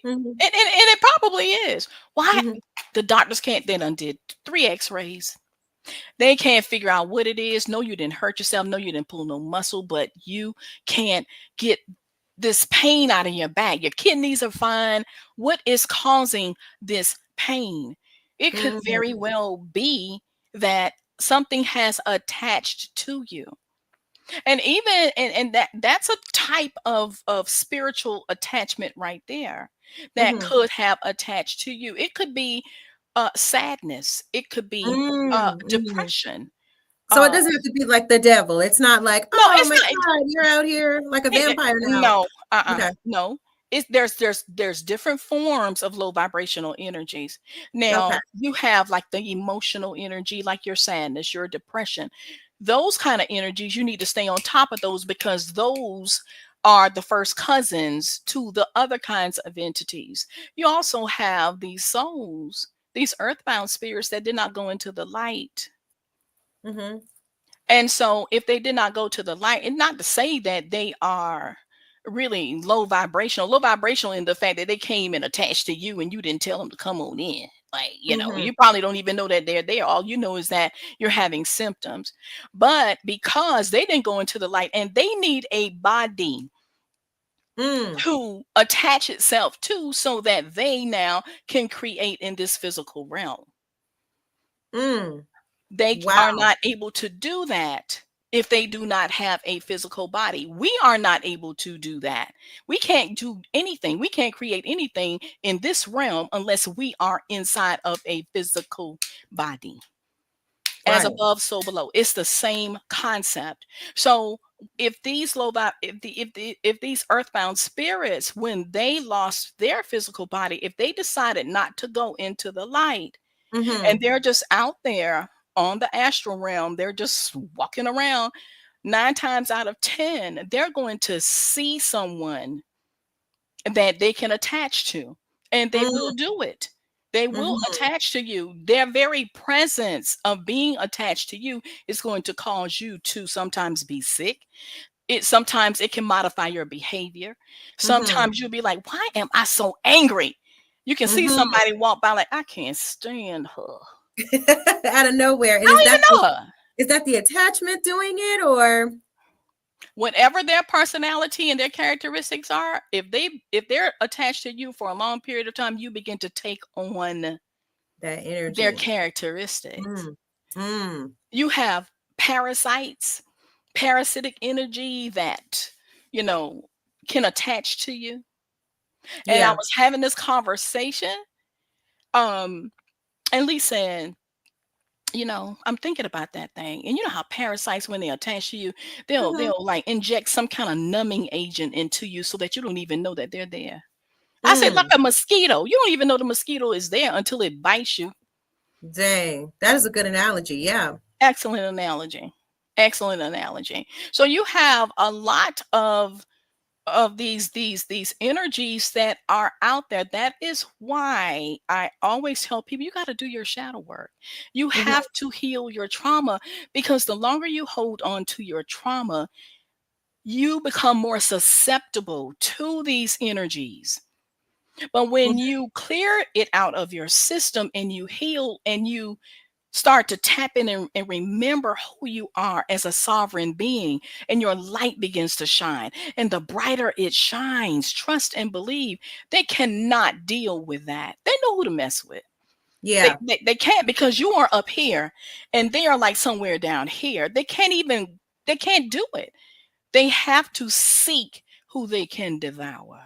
Mm-hmm.
and it probably is. Why
Mm-hmm.
the doctors can't? They done did 3 X-rays. They can't figure out what it is. No, you didn't hurt yourself. No, you didn't pull no muscle, but you can't get this pain out of your back. Your kidneys are fine. What is causing this pain? It could very
Mm-hmm.
well be that something has attached to you. And even and that's a type of spiritual attachment right there that
Mm-hmm.
could have attached to you. It could be sadness. It could be
Mm-hmm.
depression.
So it
uh
doesn't have to be like the devil. It's not like,
no,
oh
it's
my
not.
God, you're out here like a vampire now.
No,
Okay.
no. It's there's different forms of low vibrational energies.
Okay.
Now you have like the emotional energy, like your sadness, your depression. Those kind of energies, you need to stay on top of those, because those are the first cousins to the other kinds of entities. You also have these souls, these earthbound spirits that did not go into the light.
Mm-hmm.
And so if they did not go to the light, and not to say that they are really low vibrational in the fact that they came and attached to you and you didn't tell them to come on in. Like,
Mm-hmm.
you probably don't even know that they're there. All you know is that you're having symptoms. But because they didn't go into the light and they need a body
Mm.
to attach itself to, so that they now can create in this physical realm.
Mm.
They are
Wow.
not able to do that if they do not have a physical body. We are not able to do that. We can't do anything. We can't create anything in this realm unless we are inside of a physical body. As
Right.
above, so below. It's the same concept. So if these if these earthbound spirits, when they lost their physical body, if they decided not to go into the light, and
Mm-hmm.
they're just out there on the astral realm, they're just walking around, 9 times out of 10 they're going to see someone that they can attach to, and they will
Mm.
do it. They will
Mm-hmm.
attach to you. Their very presence of being attached to you is going to cause you to sometimes be sick. Sometimes it can modify your behavior.
Mm-hmm.
Sometimes you'll be like, why am I so angry? You can see
Mm-hmm.
somebody walk by like, I can't stand her.
Out of nowhere. And
I don't even know her.
is that the attachment doing it, or
Whatever their personality and their characteristics are, if they're attached to you for a long period of time, you begin to take on
that
their
energy?
characteristics.
Mm. Mm.
You have parasites, parasitic energy that, you know, can attach to you. And I
Yeah.
was having this conversation, um, and Lee said, I'm thinking about that thing. And you know how parasites, when they attach to you, they'll
Mm-hmm.
they'll like inject some kind of numbing agent into you so that you don't even know that they're there. I said, like
Mm.
a mosquito. You don't even know the mosquito is there until it bites you.
Dang. That is a good analogy. Yeah.
Excellent analogy. Excellent analogy. So you have a lot of these energies that are out there. That is why I always tell people, you got to do your shadow work. You
Mm-hmm.
have to heal your trauma, because the longer you hold on to your trauma, you become more susceptible to these energies. But when you clear it out of your system and you heal and you start to tap in and remember who you are as a sovereign being, and your light begins to shine, and the brighter it shines, trust and believe, they cannot deal with that. They know who to mess with. they,
Yeah.
they, they can't, because you are up here and they are like somewhere down here. They can't do it. They have to seek who they can devour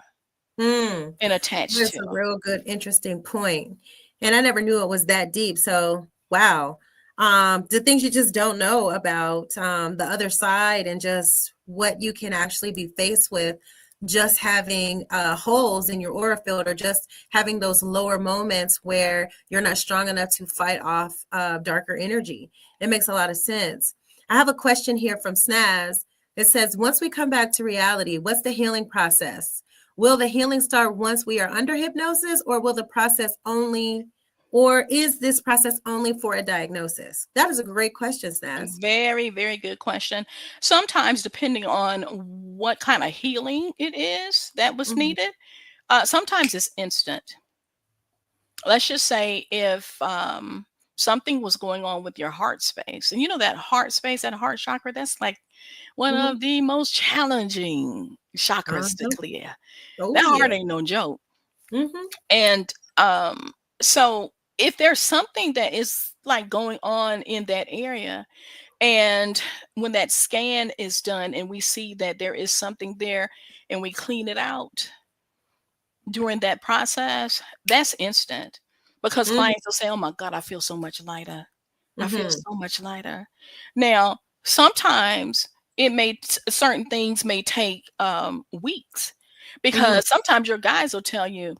Mm.
and attach
That's
to.
a real good, interesting point. And I never knew it was that deep. So, wow. The things you just don't know about the other side, and just what you can actually be faced with, just having holes in your aura field, or just having those lower moments where you're not strong enough to fight off darker energy. It makes a lot of sense. I have a question here from Snaz. It says, once we come back to reality, what's the healing process? Will the healing start once we are under hypnosis, or will the process only Or is this process only for a diagnosis? That is a great question, Stas.
Very, very good question. Sometimes, depending on what kind of healing it is that was
Mhm,
needed, sometimes it's instant. Let's just say if something was going on with your heart space, and you know that heart space, that heart chakra, that's like one
mhm,
of the most challenging chakras to
uh-huh.
clear.
Oh,
That heart
yeah.
ain't no joke.
Mhm,
And so if there's something that is like going on in that area, and when that scan is done and we see that there is something there and we clean it out during that process, that's instant, because
mhm,
clients will say, "Oh my God, I feel so much lighter. I feel
mhm,
so much lighter." Now, sometimes certain things may take weeks,
mhm,
because sometimes your guys will tell you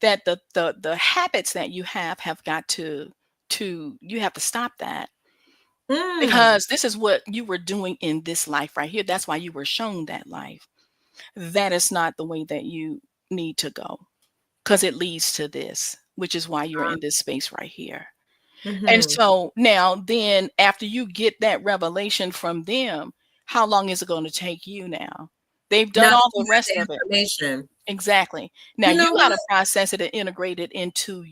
that the habits that you have got to you have to stop that,
mm,
because this is what you were doing in this life right here. That's why you were shown that life. That is not the way that you need to go, because it leads to this, which is why you're in this space right here. And
mhm.
so now, then, after you get that revelation from them, how long is it going to take you now? They've
Now
done
that
all
you
the
have
rest
the
of it.
information.
Exactly. Now
You
you
know
got
what?
to process it and integrate it into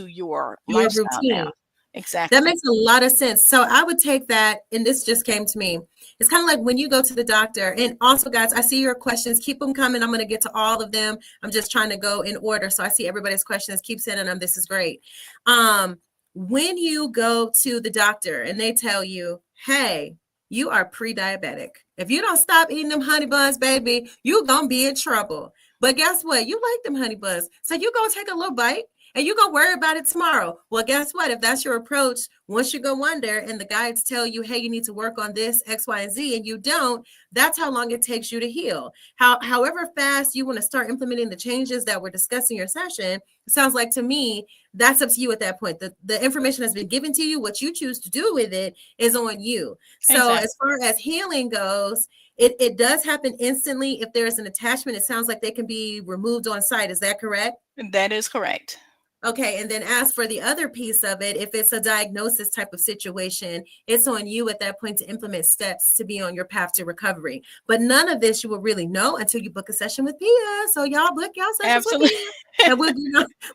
your
Your
lifestyle now.
routine. That
Exactly.
makes a lot of sense. So I would take that, and this just came to me. It's kind of like when you go to the doctor. And also, guys, I see your questions. Keep them coming. I'm going to get to all of them. I'm just trying to go in order. So I see everybody's questions. Keep sending them. This is great. Um, when you go to the doctor and they tell you, hey, you are pre-diabetic. If you don't stop eating them honey buns, baby, you're going to be in trouble. But guess what? You like them honey buns. So you go take a little bite and you go worry about it tomorrow. Well, guess what? If that's your approach, once you go under and the guides tell you, hey, you need to work on this, X, Y, and Z, and you don't, that's how long it takes you to heal. However fast you want to start implementing the changes that we're discussing in your session, it sounds like to me, that's up to you at that point. The information has been given to you. What you choose to do with it is on you. So
Exactly.
as far as healing goes, it does happen instantly. If there is an attachment, it sounds like they can be removed on site. Is that correct?
That is correct.
Okay, and then as for the other piece of it, if it's a diagnosis type of situation, it's on you at that point to implement steps to be on your path to recovery. But none of this you will really know until you book a session with Pia. So y'all book y'all sessions with
Absolutely.
Pia, and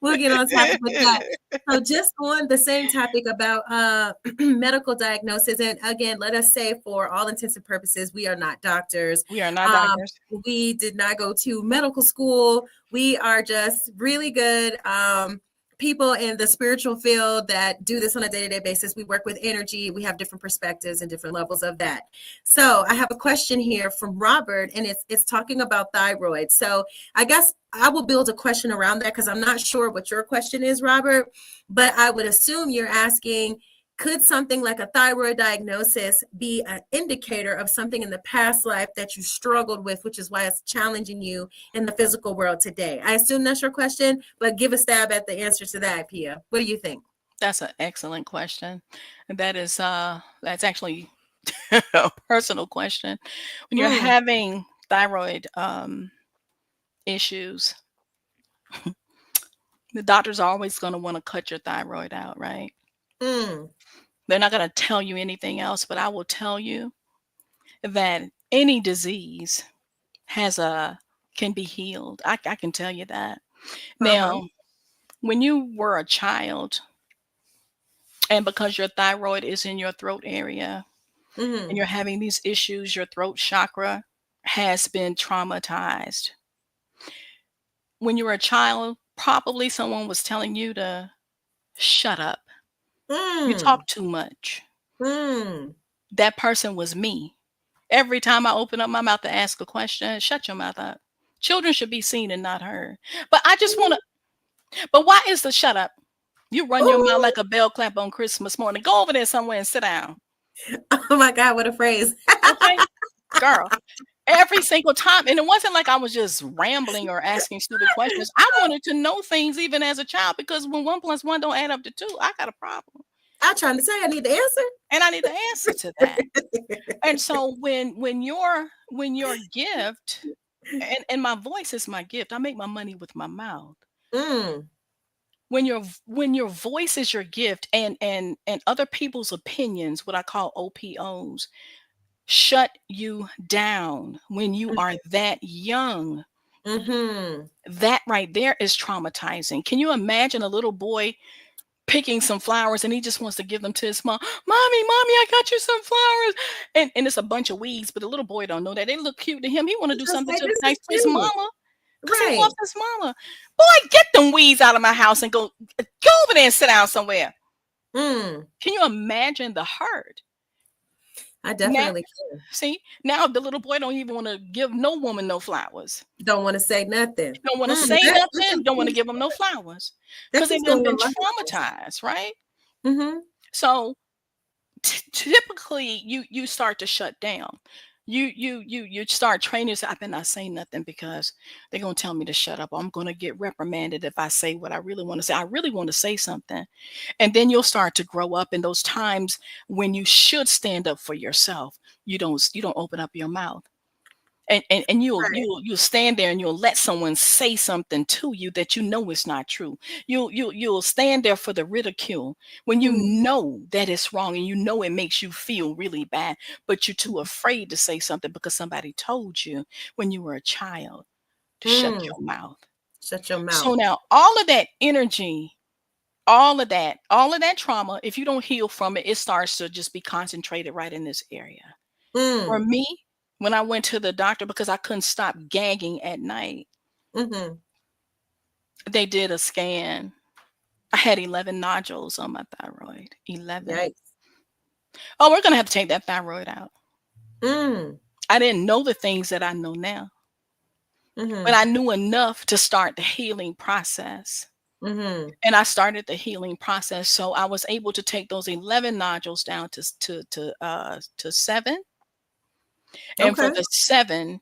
we'll get on topic with that. So just on the same topic about medical diagnosis, and again, let us say for all intents and purposes, we are not doctors.
We are not
Um,
doctors.
we did not go to medical school. We are just really good. People in the spiritual field that do this on a day-to-day basis. We work with energy. We have different perspectives and different levels of that. So I have a question here from Robert, and it's talking about thyroid. So I guess I will build a question around that because I'm not sure what your question is, Robert, but I would assume you're asking, could something like a thyroid diagnosis be an indicator of something in the past life that you struggled with, which is why it's challenging you in the physical world today? I assume that's your question, but give a stab at the answer to that, Pia. What do you think?
That's an excellent question. And that's actually a personal question. When you're
Mm,
having thyroid issues, the doctor's are always going to want to cut your thyroid out, right?
mm,
They're not going to tell you anything else, but I will tell you that any disease has a can be healed. I can tell you that.
uh-huh.
Now, when you were a child, and because your thyroid is in your throat area and
Mm,
you're having these issues, your throat chakra has been traumatized. When you were a child, probably someone was telling you to shut up. You
mm,
talk too much.
mm.
That person was me. Every time I open up my mouth to ask a question, shut your mouth up. Children should be seen and not heard. But I just want to, but why is the shut up? You run your mouth
Oh,
like a bell clap on Christmas morning. Go over there somewhere and sit down.
oh my God, what a phrase.
Okay? Girl, every single time. And it wasn't like I was just rambling or asking stupid questions. I wanted to know things even as a child, because when 1 + 1 don't add up to 2, I got a problem.
I'm trying to say I need the
And I need the answer to that. And so when your gift, and my voice is my gift. I make my money with my mouth.
answer.
when your voice is your gift, and other people's opinions, what I call OPOs, shut you down when you are that young,
Mm-hmm.
that right there is traumatizing. Can you imagine a little boy picking some flowers and he just wants to give them to his mom? Mommy, I got you some flowers. And it's a bunch of weeds, but the little boy don't know that. They look cute to him. He want to do
Just
something
say
to
this
nice
is
to his
cute.
mama because he
Right.
loves his mama. Boy, get them weeds out of my house and go over there and sit down somewhere.
Mm.
Can you imagine the hurt?
I
Now,
definitely can.
see, now the little boy don't even want to give no woman no flowers.
Don't want to say nothing.
Don't want to
Mm.
say
That's
nothing. Don't want to give them no flowers because they've
what's going
been
on in my house.
traumatized, right?
Mm-hmm.
So typically you start to shut down. You start training yourself. I better not say nothing because they're gonna tell me to shut up. I'm gonna get reprimanded if I say what I really want to say. I really want to say something. And then you'll start to grow up in those times when you should stand up for yourself. You don't open up your mouth. And
Right.
you'll stand there and you'll let someone say something to you that you know is not true. You'll stand there for the ridicule when you
Mm.
know that it's wrong and you know it makes you feel really bad, but you're too afraid to say something because somebody told you when you were a child to shut
Mm.
your mouth.
Shut your
So
mouth.
now all of that energy, all of that trauma, if you don't heal from it, it starts to just be concentrated right in this area. For
Mm.
me, when I went to the doctor because I couldn't stop gagging at night,
Mm-hmm.
they did a scan. I had 11 nodules on my thyroid. 11.
Yikes.
Oh, we're going to have to take that thyroid out.
Mm.
I didn't know the things that I know now, but
Mm-hmm.
I knew enough to start the healing process.
Mm-hmm.
And I started the healing process. So I was able to take those 11 nodules down to 7. And for
Okay.
the 7,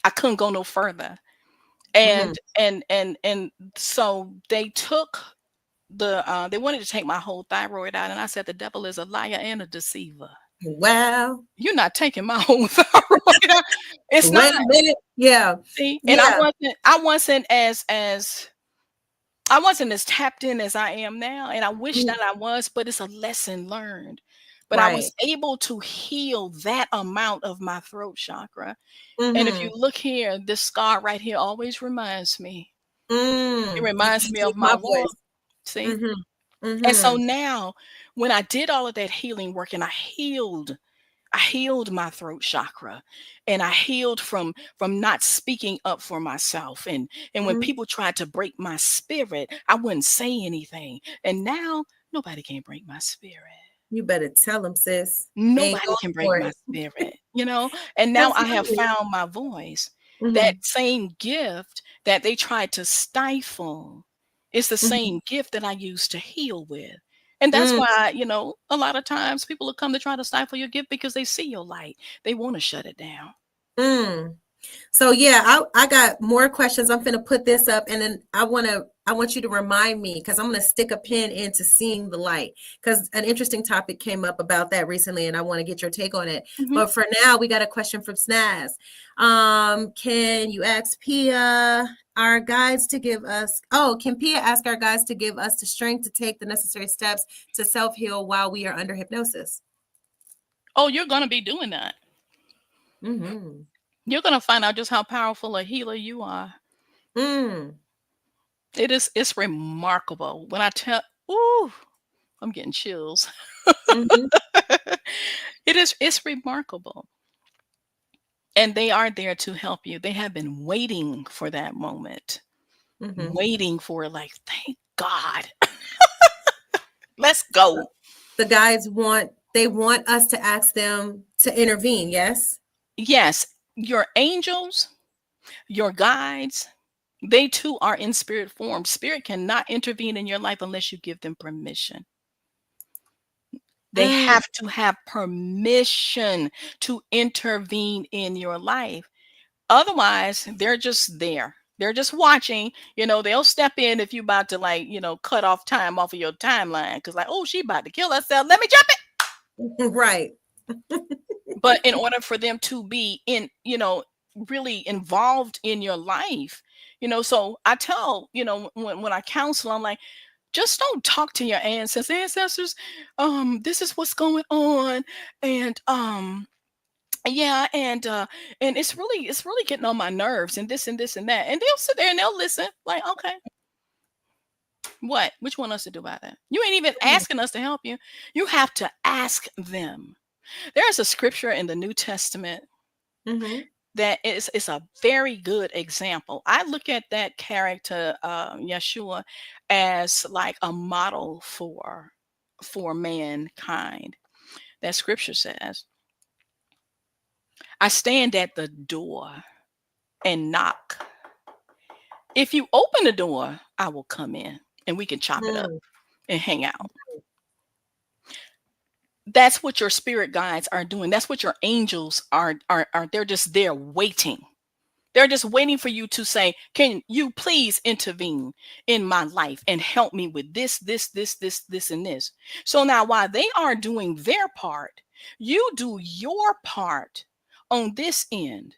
I couldn't go no further.
Mm-hmm.
And so they wanted to take my whole thyroid out, and I said the devil is a liar and a deceiver.
Wow.
You're not taking my whole thyroid out. It's not.
Wait a minute. Yeah.
See, and
Yeah.
I wasn't as tapped in as I am now, and I wish
Mm.
that I was, but it's a lesson learned. But I
Right.
was able to heal that amount of my throat chakra. And if you
Mm-hmm.
look here, this scar right here always reminds me. It
Mm.
reminds
You
me
take
of my
my
walk.
voice.
See?
Mm-hmm.
And so
Mm-hmm.
now when I did all of that healing work and I healed my throat chakra, and I healed from not speaking up for myself, and when
Mm.
people tried to break my spirit, I wouldn't say anything. And now nobody can break my spirit.
You better tell them, sis. Ain't
Nobody
going
can break
for
my
it.
spirit. And now I have
Absolutely.
found my voice. That
Mm-hmm.
same gift that they tried to stifle is the
Mm-hmm.
same gift that I use to heal with. And that's
Mm.
why, a lot of times people will come to try to stifle your gift because they see your light. They want to shut it down.
Mm. So yeah, I got more questions. I'm gonna put this up, and then I want you to remind me because I'm gonna stick a pin into seeing the light because an interesting topic came up about that recently, and I want to get your take on it.
Mhm.
But for now, we got a question from Snaz. Can you ask Pia our guides to give us? Oh, can Pia ask our guides to give us the strength to take the necessary steps to self heal while we are under hypnosis?
Oh, you're going to be doing that.
Mm-hmm.
You're going to find out just how powerful a healer you are.
Mm.
It's remarkable. When I tell, ooh, I'm getting chills.
Mm-hmm.
It's remarkable. And they are there to help you. They have been waiting for that moment,
Mm-hmm.
waiting for it, like, thank God. Let's go.
The guides want us to ask them to intervene, yes?
Yes, your angels, your guides, they too are in spirit form. Spirit cannot intervene in your life unless you give them permission. They
Mm,
have to have permission to intervene in your life. Otherwise, they're just there. They're just watching. They'll step in if you about to, like, cut off time off of your timeline. Cause like, oh, she about to kill herself. Let me jump it.
right.
But in order for them to be in, really involved in your life. So I tell, when I counsel, I'm like, just don't talk to your ancestors. This is what's going on. And yeah, and it's really getting on my nerves, and this and this and that. And they'll sit there and they'll listen, like, okay, which one us to do about that? You ain't even asking us to help you. You have to ask them. There's a scripture in the New Testament
Mm-hmm.
that is a very good example. I look at that character, Yeshua, as like a model for mankind. That scripture says, I stand at the door and knock. If you open the door, I will come in and we can chop it up
Mm-hmm.
and hang out. That's what your spirit guides are doing. That's what your angels are they're just there waiting. They're just waiting for you to say, can you please intervene in my life and help me with this, and this. So now while they are doing their part, you do your part on this end.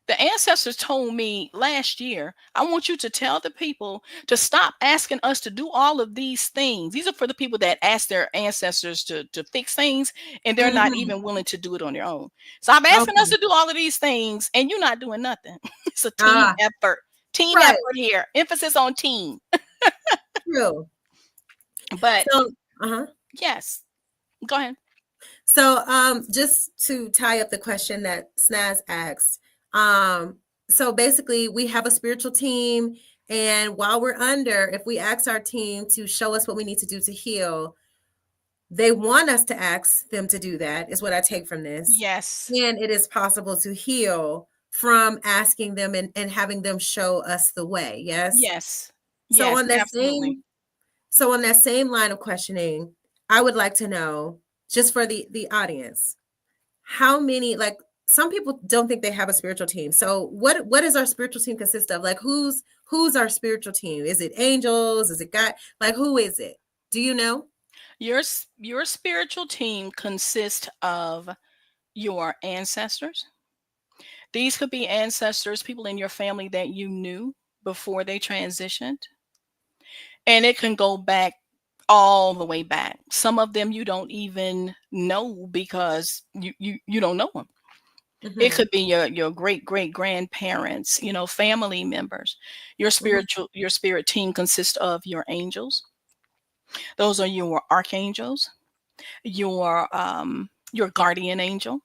The ancestors told me last year, I want you to tell the people to stop asking us to do all of these things. These are for the people that ask their ancestors to fix things and they're not
Mm-hmm.
even willing to do it on their own. Stop asking us
Okay.
to do all of these things and you're not doing nothing. It's a team
Ah,
effort. Team
right.
effort here. Emphasis on team.
True.
But
So, uh-huh.
yes, go ahead.
So, just to tie up the question that Snaz asked, so basically, we have a spiritual team, and while we're under, if we ask our team to show us what we need to do to heal, they want us to ask them to do that, is what I take from this.
Yes.
And it is possible to heal from asking them and having them show us the way. Yes.
Yes.
So
Yes,
on that
absolutely.
same so on that same line of questioning, I would like to know, just for the audience, how many, like, some people don't think they have a spiritual team. So what does our spiritual team consist of? Like, who's our spiritual team? Is it angels? Is it God? Like, who is it? Do you know?
Your spiritual team consists of your ancestors. These could be ancestors, people in your family that you knew before they transitioned. And it can go back all the way back. Some of them you don't even know because you don't know them. It
Mm-hmm.
could be your great grandparents, family members.
Mm-hmm.
Your spirit team consists of your angels. Those are your archangels, your guardian angel,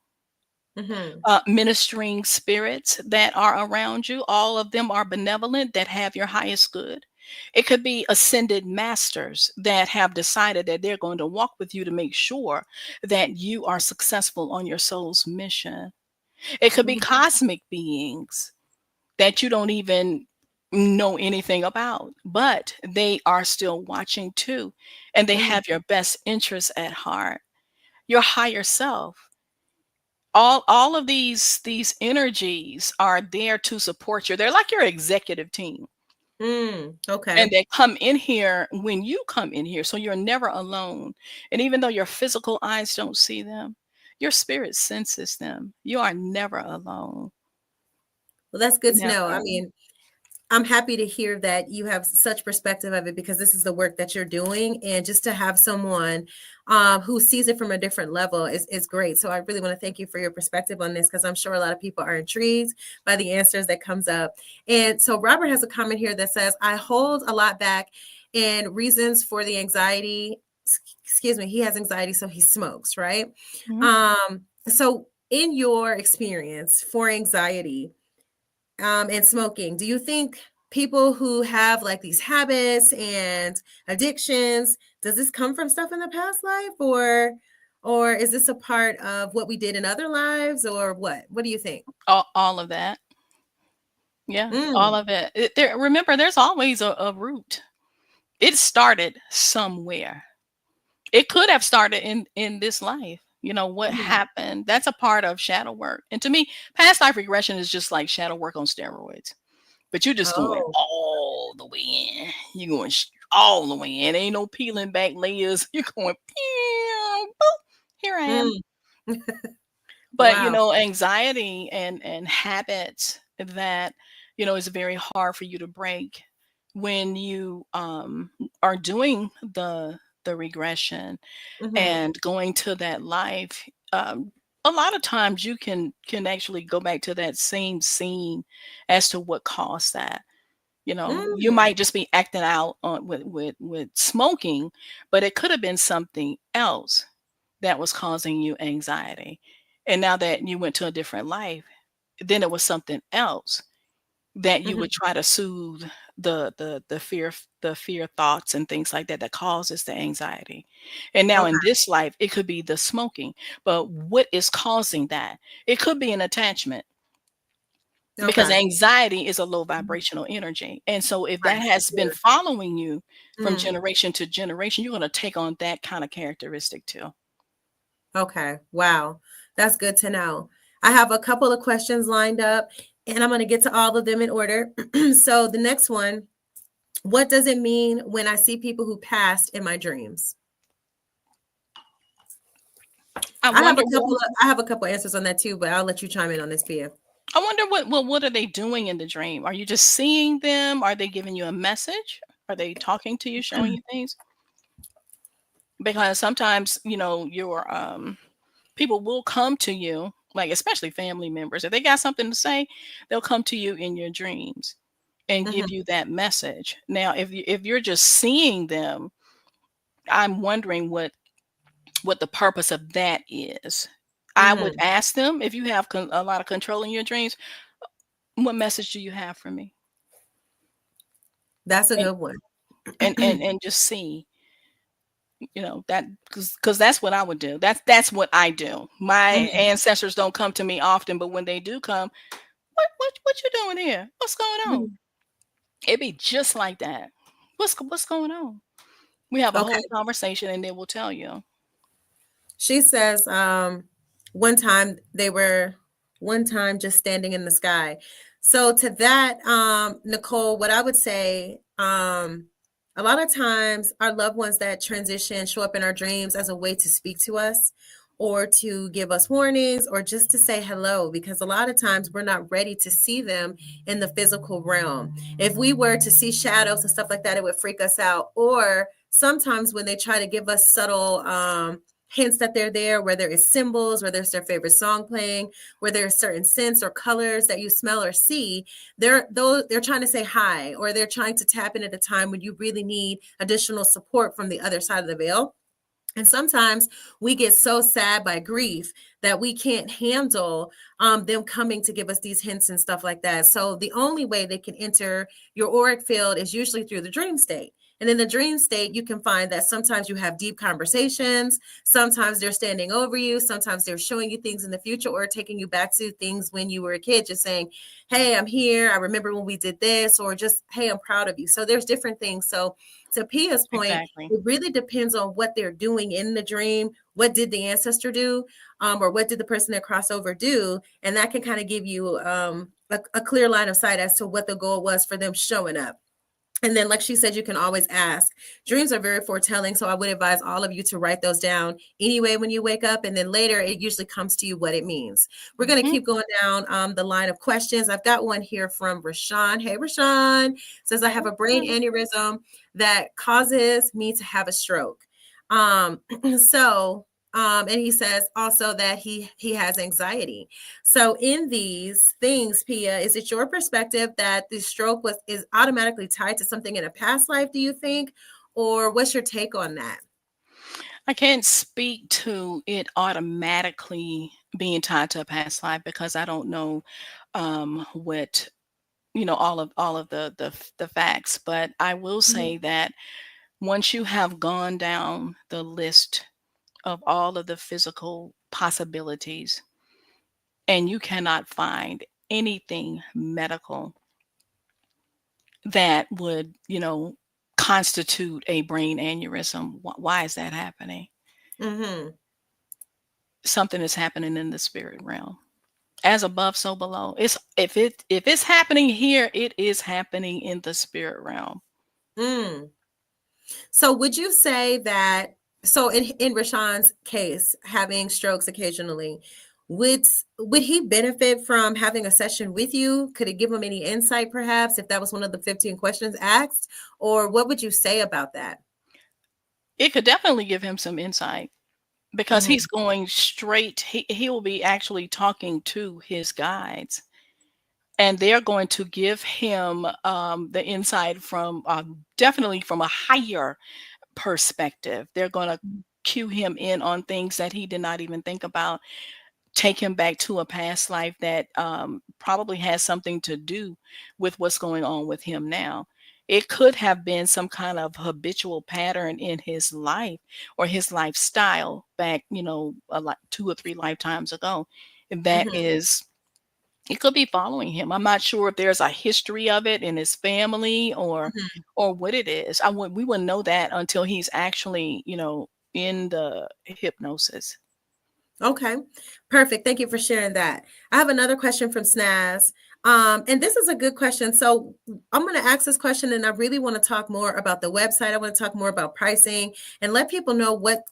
Mm-hmm.
ministering spirits that are around you. All of them are benevolent, that have your highest good. It could be ascended masters that have decided that they're going to walk with you to make sure that you are successful on your soul's mission. It could be
Mm-hmm.
cosmic beings that you don't even know anything about, but they are still watching too, and they
Mm-hmm.
have your best interests at heart. Your higher self, all of these energies are there to support you. They're like your executive team, and
Okay.
they come in here when you come in here, so you're never alone. And even though your physical eyes don't see them, your spirit senses them. You are never alone.
Well, that's good to know. I
Never.
mean, I'm happy to hear that you have such perspective of it, because this is the work that you're doing. And just to have someone who sees it from a different level is great. So I really want to thank you for your perspective on this, because I'm sure a lot of people are intrigued by the answers that comes up. And so Robert has a comment here that says, I hold a lot back, and reasons for the anxiety. Excuse me, he has anxiety, so he smokes, right?
Mhm.
So in your experience for anxiety, and smoking, do you think people who have like these habits and addictions, does this come from stuff in the past life, or is this a part of what we did in other lives, or what do you think?
All of that. Yeah, all
Mm.
of it. Remember, there's always a root. It started somewhere. It could have started in this life. What
Mhm.
happened? That's a part of shadow work. And to me, past life regression is just like shadow work on steroids. But you're just going
Oh.
all the way in. You're going all the way in. Ain't no peeling back layers. You're going, pew, boop. Here I am.
Mm.
But
Wow.
anxiety and habits that is very hard for you to break when you are doing the regression
Mm-hmm.
and going to that life. A lot of times you can actually go back to that same scene as to what caused that. You
Mm.
might just be acting out on with smoking, but it could have been something else that was causing you anxiety. And now that you went to a different life, then it was something else that you
Mm-hmm.
would try to soothe the fear thoughts and things like that that causes the anxiety. And now in
Okay.
this life, it could be the smoking. But what is causing that? It could be an attachment, because
Okay.
anxiety is a low
Mhm.
vibrational energy. And so if that
Right.
has been
Sure.
following you from
Mm.
generation to generation, you're going to take on that kind of characteristic too.
Okay. Wow. That's good to know. I have a couple of questions lined up, and I'm going to get to all of them in order. So the next one, what does it mean when I see people who passed in my dreams?
I wonder what
I have a couple answers on that too, but I'll let you chime in on this, Pia.
I wonder what are they doing in the dream? Are you just seeing them? Are they giving you a message? Are they talking to you, showing you things? Because sometimes, your people will come to you, like especially family members. If they got something to say, they'll come to you in your dreams and
Mm-hmm.
give you that message. Now, if you're just seeing them, I'm wondering what the purpose of that is. I would
Mm-hmm.
ask them, if you have a lot of control in your dreams, what message do you have for me?
That's a
And
good one.
and just see, that, because that's what I would do. That's what I do. My
Mhm.
ancestors don't come to me often, but when they do come, what you doing here? What's going on?
Mhm.
It be just like that. What's going on? We have a
Okay.
whole conversation, and they will tell you.
She says, one time they were one time just standing in the sky. So to that, Nicole, what I would say, a lot of times our loved ones that transition show up in our dreams as a way to speak to us or to give us warnings or just to say hello, because a lot of times we're not ready to see them in the physical realm. If we were to see shadows and stuff like that, it would freak us out. Or sometimes when they try to give us subtle hints that they're there, where there is symbols, where there's their favorite song playing, where there's certain scents or colors that you smell or see, they're trying to say hi, or they're trying to tap in at a time when you really need additional support from the other side of the veil. And sometimes we get so sad by grief that we can't handle them coming to give us these hints and stuff like that. So the only way they can enter your auric field is usually through the dream state. And in the dream state, you can find that sometimes you have deep conversations. Sometimes they're standing over you. Sometimes they're showing you things in the future or taking you back to things when you were a kid, just saying, hey, I'm here. I remember when we did this, or just, hey, I'm proud of you. So there's different things. So to Pia's point,
Exactly.
it really depends on what they're doing in the dream. What did the ancestor do? Or what did the person that crossed over do? And that can kind of give you a clear line of sight as to what the goal was for them showing up. And then, like she said, you can always ask. Dreams are very foretelling. So I would advise all of you to write those down anyway when you wake up. And then later, it usually comes to you what it means. We're going to
Mhm.
keep going down the line of questions. I've got one here from Rashawn. Hey, Rashawn says, I have a brain aneurysm that causes me to have a stroke. Um, so, and he says also that he has anxiety. So in these things, Pia, is it your perspective that the stroke is automatically tied to something in a past life, do you think? Or what's your take on that?
I can't speak to it automatically being tied to a past life, because I don't know what all of the facts. But I will
Mhm.
say that once you have gone down the list of all of the physical possibilities, and you cannot find anything medical that would, constitute a brain aneurysm, why is that happening?
Mhm.
Something is happening in the spirit realm. As above, so below. If it's happening here, it is happening in the spirit realm.
Mm. So would you say that, so in Rashawn's case, having strokes occasionally, would would he benefit from having a session with you? Could it give him any insight, perhaps, if that was one of the 15 questions asked? Or what would you say about that?
It could definitely give him some insight because
Hmm.
he's going straight. He will be actually talking to his guides, and they're going to give him the insight from definitely from a higher perspective. They're going to cue him in on things that he did not even think about, take him back to a past life that probably has something to do with what's going on with him now. It could have been some kind of habitual pattern in his life or his lifestyle back, like 2 or 3 lifetimes ago. And that
Hmm.
is, it could be following him. I'm not sure if there's a history of it in his family
Hmm.
or what it is. We wouldn't know that until he's actually, in the hypnosis.
Okay, perfect. Thank you for sharing that. I have another question from Snaz. And this is a good question. So I'm going to ask this question, and I really want to talk more about the website. I want to talk more about pricing and let people know what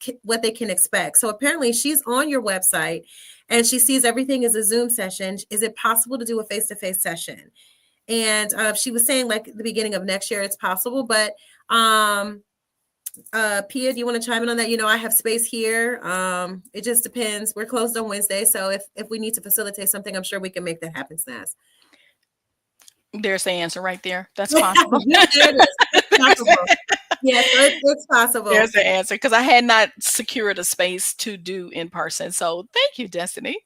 they can expect. So apparently, she's on your website, and she sees everything as a Zoom session. Is it possible to do a face-to-face session? And she was saying, like, at the beginning of next year, it's possible, but Pia, do you want to chime in on that? I have space here. It just depends. We're closed on Wednesday, so if we need to facilitate something, I'm sure we can make that happen, Snaz.
There's the answer right there. That's possible.
Yep, there it is. It's possible. Yeah, so it's possible.
There's the answer because I had not secured a space to do in person. So thank you, Destiny.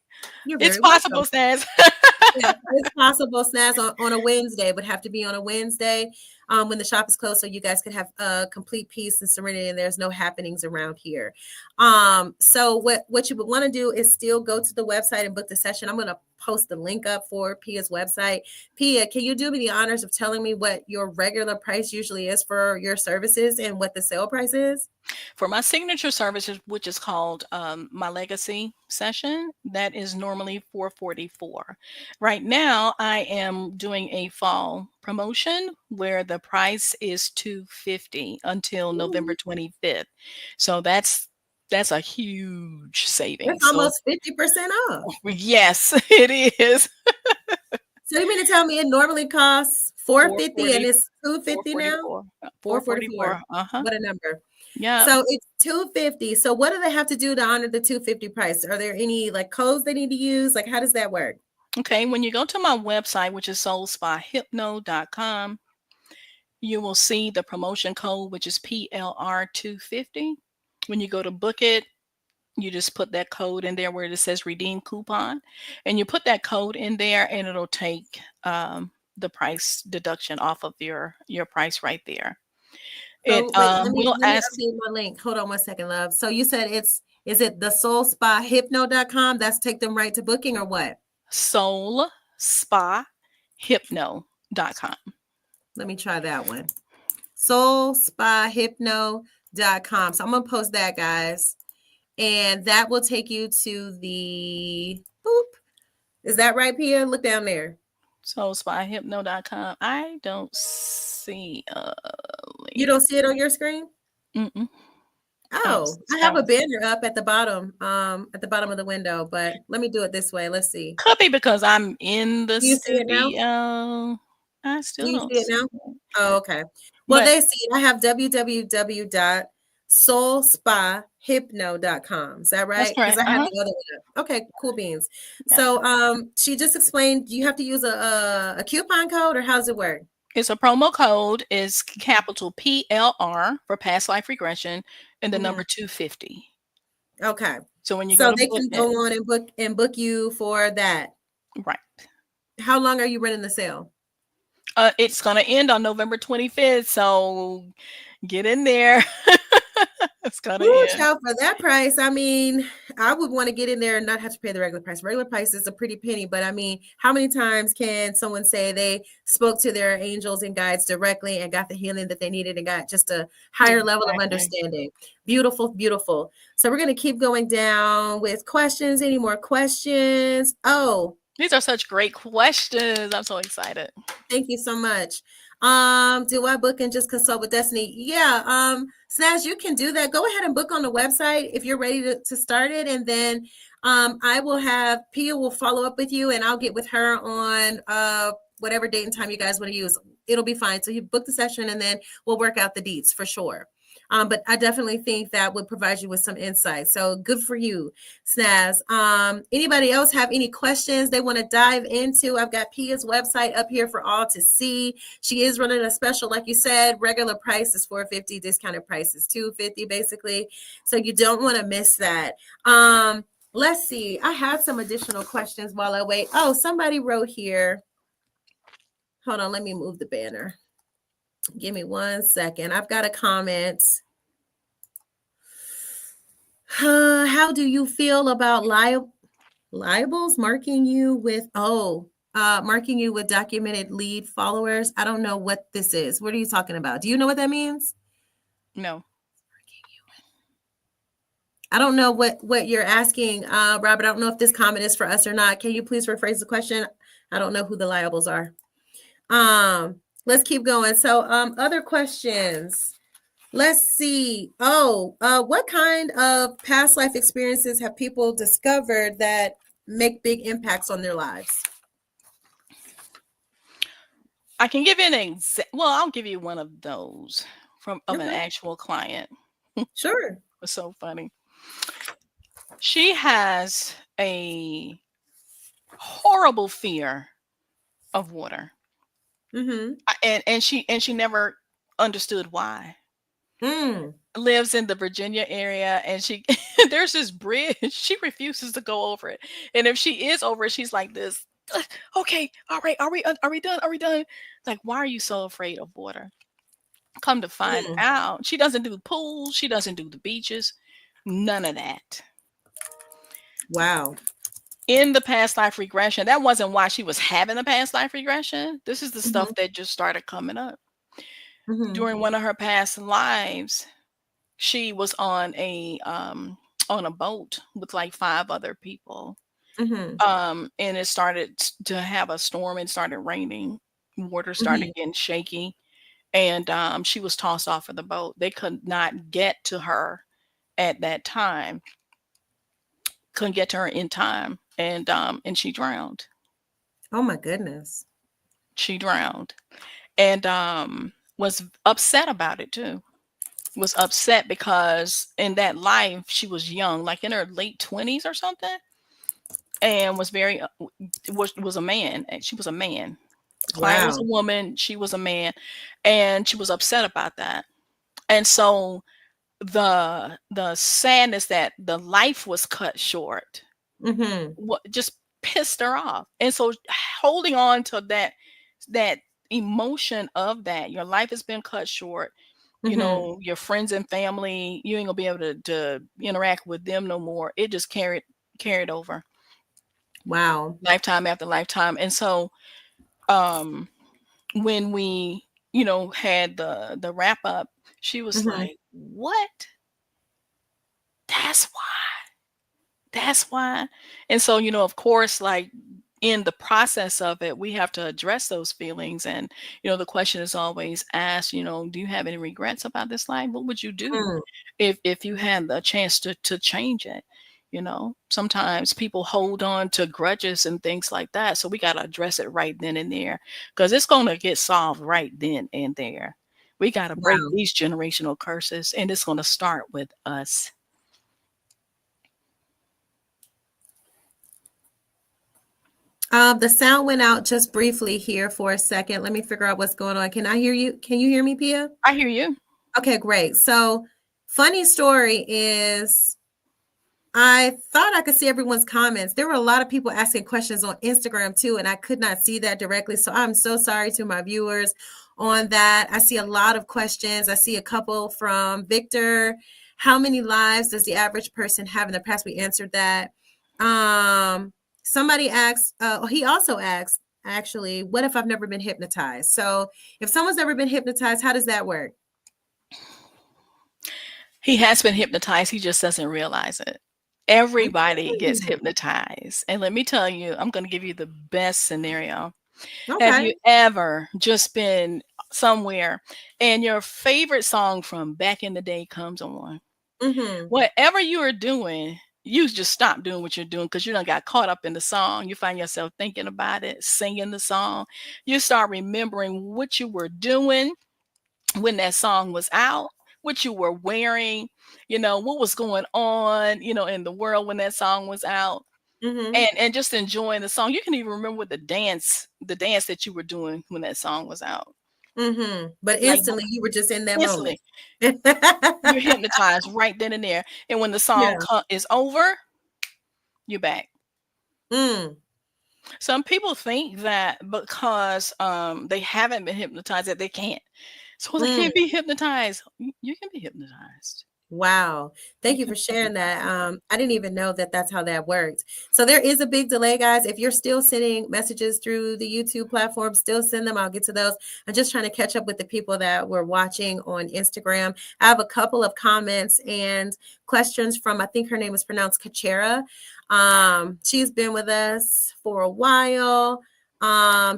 You're
It's
very
possible,
welcome.
Stas.
Yeah, it's possible. Snaz on a Wednesday would have to be on a Wednesday when the shop is closed, so you guys could have complete peace and serenity, and there's no happenings around here. So what you would want to do is still go to the website and book the session. I'm going to post the link up for Pia's website. Pia, can you do me the honors of telling me what your regular price usually is for your services and what the sale price is?
For my signature services, which is called my legacy session, that is normally $444. Right now, I am doing a fall promotion where the price is $250 until November
Ooh,
25th. So that's a huge
that's
savings. So
almost 50% off.
yes, it is.
So you mean to tell me it normally costs 450 and
440,
it's 250 now?
444,
444.
444. Uh-huh.
What a number.
Yeah.
So it's 250. So what do they have to do to honor the 250 price? Are there any like codes they need to use? Like how does that work?
Okay. When you go to my website, which is soulspahypno.com, you will see the promotion code, which is PLR250. When you go to book it, you just put that code in there where it says redeem coupon, and you put that code in there, and it'll take the price deduction off of your price right there. It
So wait,
will
let me
ask
update my link. Hold on one second, love. So you said is it the soulspahypno.com? That's take them right to booking or what?
soulspahypno.com.
Let me try that one. Soulspahypno.com. So I'm gonna post that, guys. And that will take you to the boop. Is that right, Pia? Look down there.
Soulspahypno.com. I don't see a
You
link.
don't see it on your screen?
Mm-mm. I don't
Oh, I
I
have a
don't see.
banner up at the bottom of the window, but let me do it this way. Let's see.
Could be because I'm in the
Do you see it now?
studio. I
Do
still
you
don't
see it
see
now?
it.
Oh, okay. Well,
But
they see it. I have www.soulspahypno.com. Is that
that's
right? Because
correct.
I had
Uh-huh.
the other one up. Okay, cool beans.
Yeah.
So she just explained you have to use a coupon code or how's it work?
It's a promo code is capital PLR for past life regression and the
Mhm.
number 250.
Okay.
So when you go
So
to
they
book
can go
it,
on and book you for that.
right.
How long are you running the sale?
It's gonna end on November 25th. So get in there. It's gonna
Ooh,
end.
child, for that price, I mean, I would want to get in there and not have to pay the regular price. Regular price is a pretty penny, but I mean, how many times can someone say they spoke to their angels and guides directly and got the healing that they needed and got just a higher level of
Exactly.
understanding? Beautiful, beautiful. So we're going to keep going down with questions. Any more questions? Oh,
These are such great questions. I'm so excited.
thank you so much. Do I book and just consult with Destiny? Yeah. Snaz, you can do that. Go ahead and book on the website if you're ready to start it. And then I will have Pia will follow up with you and I'll get with her on whatever date and time you guys want to use. It'll be fine. So you book the session and then we'll work out the deets for sure. But I definitely think that would provide you with some insight. So good for you, Snaz. Anybody else have any questions they want to dive into? I've got Pia's website up here for all to see. She is running a special, like you said. Regular price is $450, discounted price is $250, basically. So you don't want to miss that. Let's see. I have some additional questions while I wait. Oh, somebody wrote here. Hold on, let me move the banner. Give me 1 second. I've got a comment. How do you feel about libels marking you with documented lead followers? I don't know what this is. What are you talking about? Do you know what that means?
No.
I don't know what you're asking, Robert. I don't know if this comment is for us or not. Can you please rephrase the question? I don't know who the libels are. Let's keep going. So, other questions. Let's see. What kind of past life experiences have people discovered that make big impacts on their lives?
I can give you an well, I'll give you one of those of an actual client.
Sure.
It was so funny. She has a horrible fear of water.
Mm-hmm.
And she never understood why. Lives in the Virginia area, and she there's this bridge. She refuses to go over it, and if she is over it, she's like this. Okay, all right, are we done? Are we done? Like, why are you so afraid of water? Come to find out, she doesn't do pools. She doesn't do the beaches. None of that.
Wow.
In the past life regression, that wasn't why she was having the past life regression. This is the stuff that just started coming up. During one of her past lives, she was on a boat with like 5 other people. And it started to have a storm and started raining. Water started getting shaky, and she was tossed off of the boat. They could not get to her at that time. Couldn't get to her in time, and she drowned.
Oh my goodness.
She drowned, and was upset about it too. Was upset because in that life she was young, like in her late 20s or something, and was very was a man. She was a man. The client was a woman. She was a man, and she was upset about that. And so the sadness that the life was cut short, what just pissed her off. And so holding on to that emotion of that, your life has been cut short. You know, your friends and family, you ain't gonna be able to interact with them no more. It just carried over.
Wow.
Lifetime after lifetime. And so when we, had the wrap up, she was like, what? That's why. And so, of course, like in the process of it, we have to address those feelings. And, the question is always asked, do you have any regrets about this life? What would you do if you had the chance to change it? Sometimes people hold on to grudges and things like that. So we got to address it right then and there, because it's going to get solved right then and there. We got to break these generational curses, and it's going to start with us.
The sound went out just briefly here for a second. Let me figure out what's going on. Can I hear you? Can you hear me, Pia?
I hear you.
Okay, great. So, funny story is I thought I could see everyone's comments. There were a lot of people asking questions on Instagram too, and I could not see that directly. So I'm so sorry to my viewers on that. I see a lot of questions. I see a couple from Victor. How many lives does the average person have in the past? We answered that. Somebody asked, he also asked, actually, what if I've never been hypnotized? So if someone's never been hypnotized, how does that work?
He has been hypnotized. He just doesn't realize it. Everybody gets hypnotized. And let me tell you, I'm going to give you the best scenario. Okay. Have you ever just been somewhere, and your favorite song from back in the day comes on.
Mm-hmm.
Whatever you are doing, you just stop doing what you're doing because you done got caught up in the song. You find yourself thinking about it, singing the song. You start remembering what you were doing when that song was out, what you were wearing, what was going on, in the world when that song was out.
Mm-hmm.
And just enjoying the song. You can even remember the dance that you were doing when that song was out.
Mm-hmm. But
Like
instantly you were just in that moment.
instantly, you're hypnotized right then and there. And when the song
Yeah.
is over, you're back.
Mm.
Some people think that because they haven't been hypnotized that they can't. So they
Mm.
can't be hypnotized. You can be hypnotized.
Wow.
You
Thank you
can
for
be
sharing that.
hypnotized.
I didn't even know that that's how that worked. So there is a big delay, guys. If you're still sending messages through the YouTube platform, still send them. I'll get to those. I'm just trying to catch up with the people that were watching on Instagram. I have a couple of comments and questions from, I think her name is pronounced Kachera. She's been with us for a while.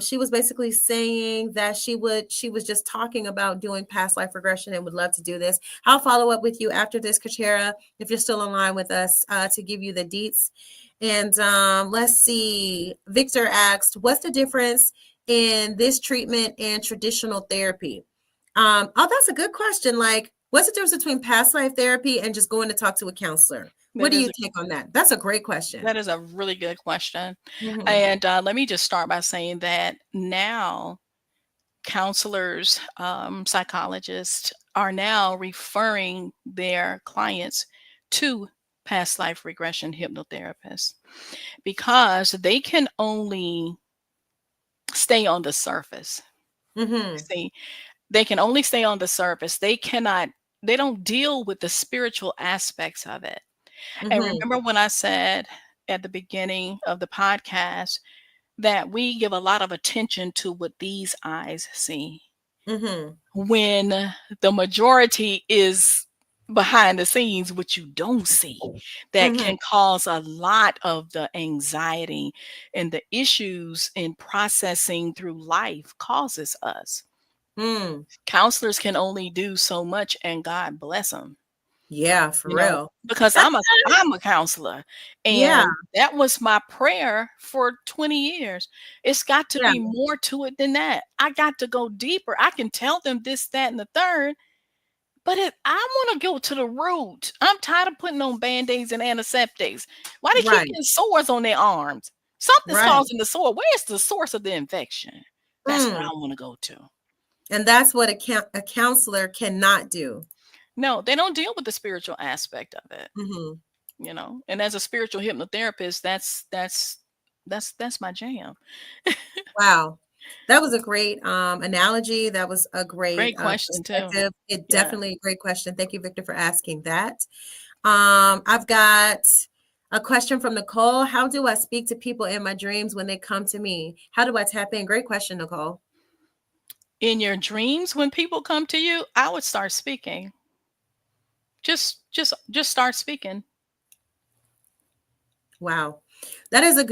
She was basically saying that she was just talking about doing past life regression and would love to do this. I'll follow up with you after this, Kachera, if you're still online with us, to give you the deets. And let's see. Victor asked, what's the difference in this treatment and traditional therapy? Oh, that's a good question. Like, what's the difference between past life therapy and just going to talk to a counselor? What
That
do
is
you take on that? That's a great question.
that is a really good question.
Mm-hmm.
And let me just start by saying that now counselors, psychologists are now referring their clients to past life regression hypnotherapists because they can only stay on the surface.
Mm-hmm.
See, they can only stay on the surface. They don't deal with the spiritual aspects of it. And
Mm-hmm.
remember when I said at the beginning of the podcast that we give a lot of attention to what these eyes see
Mm-hmm.
when the majority is behind the scenes, what you don't see, that
Mm-hmm.
can cause a lot of the anxiety and the issues in processing through life causes us.
Mm.
Counselors can only do so much, and God bless them.
Yeah, for real.
Because I'm a counselor,
Yeah,
and that was my prayer for 20 years. It's got to
yeah,
be more to it than that. I got to go deeper. I can tell them this, that, and the third, but if I want to go to the root, I'm tired of putting on band-aids and antiseptics. Why they keep
right,
getting sores on their arms? Something's
right.
causing the sore. Where's the source of the infection? That's what I
Mm.
want to go to.
And that's what a counselor cannot do.
No, they don't deal with the spiritual aspect of it.
Hmm.
And as a spiritual hypnotherapist, that's my jam.
Wow. That was a great analogy. That was a great
Great question too.
perspective. It
Yeah.
definitely a great question. Thank you, Victor, for asking that. I've got a question from Nicole. How do I speak to people in my dreams when they come to me? How do I tap in? Great question, Nicole.
In your dreams when people come to you, I would start speaking. Just start speaking.
Wow. That is a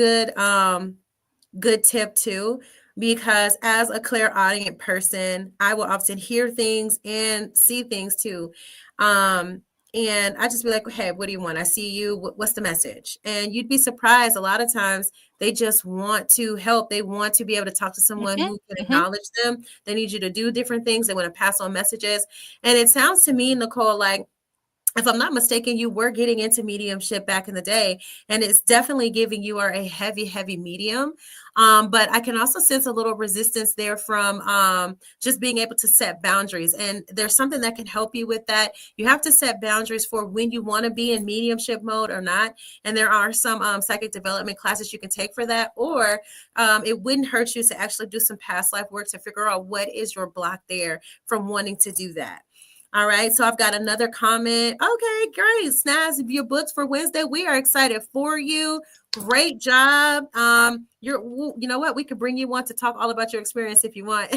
good tip too, because as a clairaudient person, I will often hear things and see things too. And I just be like, hey, what do you want? I see you. What's the message? And you'd be surprised. A lot of times they just want to help. They want to be able to talk to someone
Hmm.
who can
Hmm.
acknowledge them. They need you to do different things. They want to pass on messages. And it sounds to me, Nicole, like, if I'm not mistaken, you were getting into mediumship back in the day, and it's definitely giving you are a heavy, heavy medium. But I can also sense a little resistance there from just being able to set boundaries. And there's something that can help you with that. You have to set boundaries for when you want to be in mediumship mode or not. And there are some psychic development classes you can take for that, or it wouldn't hurt you to actually do some past life work to figure out what is your block there from wanting to do that. All right, so I've got another comment. Okay, great. Snaz, your books for Wednesday. We are excited for you. Great job. You know what? We could bring you one to talk all about your experience if you want.